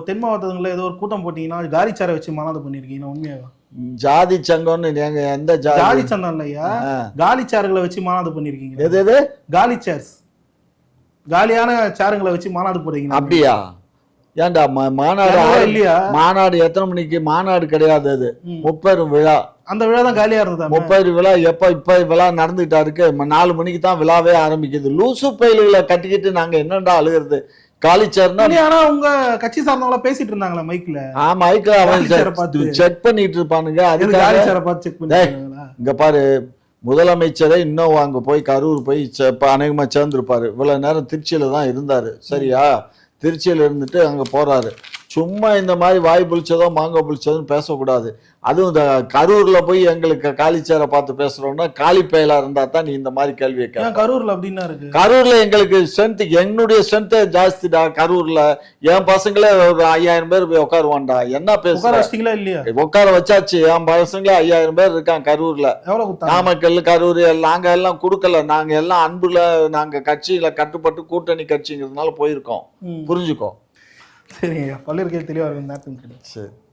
தென் மாவட்டங்களில் ஏதோ ஒரு கூட்டம் போட்டிங்கன்னா காலிச்சாரை வச்சு மாநாடு பண்ணியிருக்கீங்க, உண்மையாக? ஜாதி சங்கம்னு நீங்க எந்த ஜாதி சங்கம் இல்லையா, காலிச்சார்களை வச்சு மாநாடு பண்ணியிருக்கீங்க. எது காலி சேர்ஸ், காலியான சேருங்களை வச்சு மாநாடு போடுறீங்க. அப்படியா? ஏன்டா மாநாடு இல்லையா? மாநாடு எத்தனை மணிக்கு? மாநாடு கிடையாது, அது முப்பெரும் விழா. அந்த விழா தான் காலியா இருந்தது. முப்பெரும் விழா இப்ப விழா நடந்துகிட்டா இருக்கு. 4 மணிக்கு தான் விழாவே ஆரம்பிக்குது. லூசு பயில்களை கட்டிக்கிட்டு நாங்க என்னடா அழுகிறது? காலிச்சேர்னா ஆனா உங்க கட்சி சார்ந்தவங்கள பேசிட்டு இருந்தாங்களா மைக்ல? மைக்ல அவன் செக் பண்ணிட்டு இருப்பானுங்க. இங்க பாரு, முதலமைச்சரே இன்னும் அங்க போய் கரூர் போய் அநேகமா சேர்ந்திருப்பாரு. இவ்வளவு நேரம் திருச்சியில தான் இருந்தாரு, சரியா? திருச்சியில் இருந்துட்டு அங்கே போகிறாரு. சும்மா இந்த மாதிரி வாய் புளிச்சதோ மாங்காய் புளிச்சதுன்னு பேசக்கூடாது. அதுவும் இந்த கரூரில் போய் எங்களுக்கு காலிச்சேரை பார்த்து பேசுகிறோம்னா காலி பயலாக இருந்தால் தான் நீ இந்த மாதிரி கேள்வி கேட்க. கரூரில் அப்படின்னா இருக்கு. கரூரில் எங்களுக்கு ஸ்ட்ரென்த்து, என்னுடைய ஸ்ட்ரென்த்தே ஜாஸ்திடா. கரூரில் என் பசங்களே ஒரு 5000 பேர் போய் உட்காருவான்டா. என்ன பேசுறீங்களா? இல்லையா? உட்கார வச்சாச்சு. என் பசங்களே 5000 பேர் இருக்காங்க கரூரில். நாமக்கல், கரூர் நாங்கள் எல்லாம் கொடுக்கல. நாங்கள் எல்லாம் அன்புல நாங்கள் கட்சியில் கட்டுப்பட்டு கூட்டணி கட்சிங்கிறதுனால போயிருக்கோம், புரிஞ்சுக்கோ. சரிங்க, பல்வேறு கேள்வி தெளிவாக இருக்கு. சரி.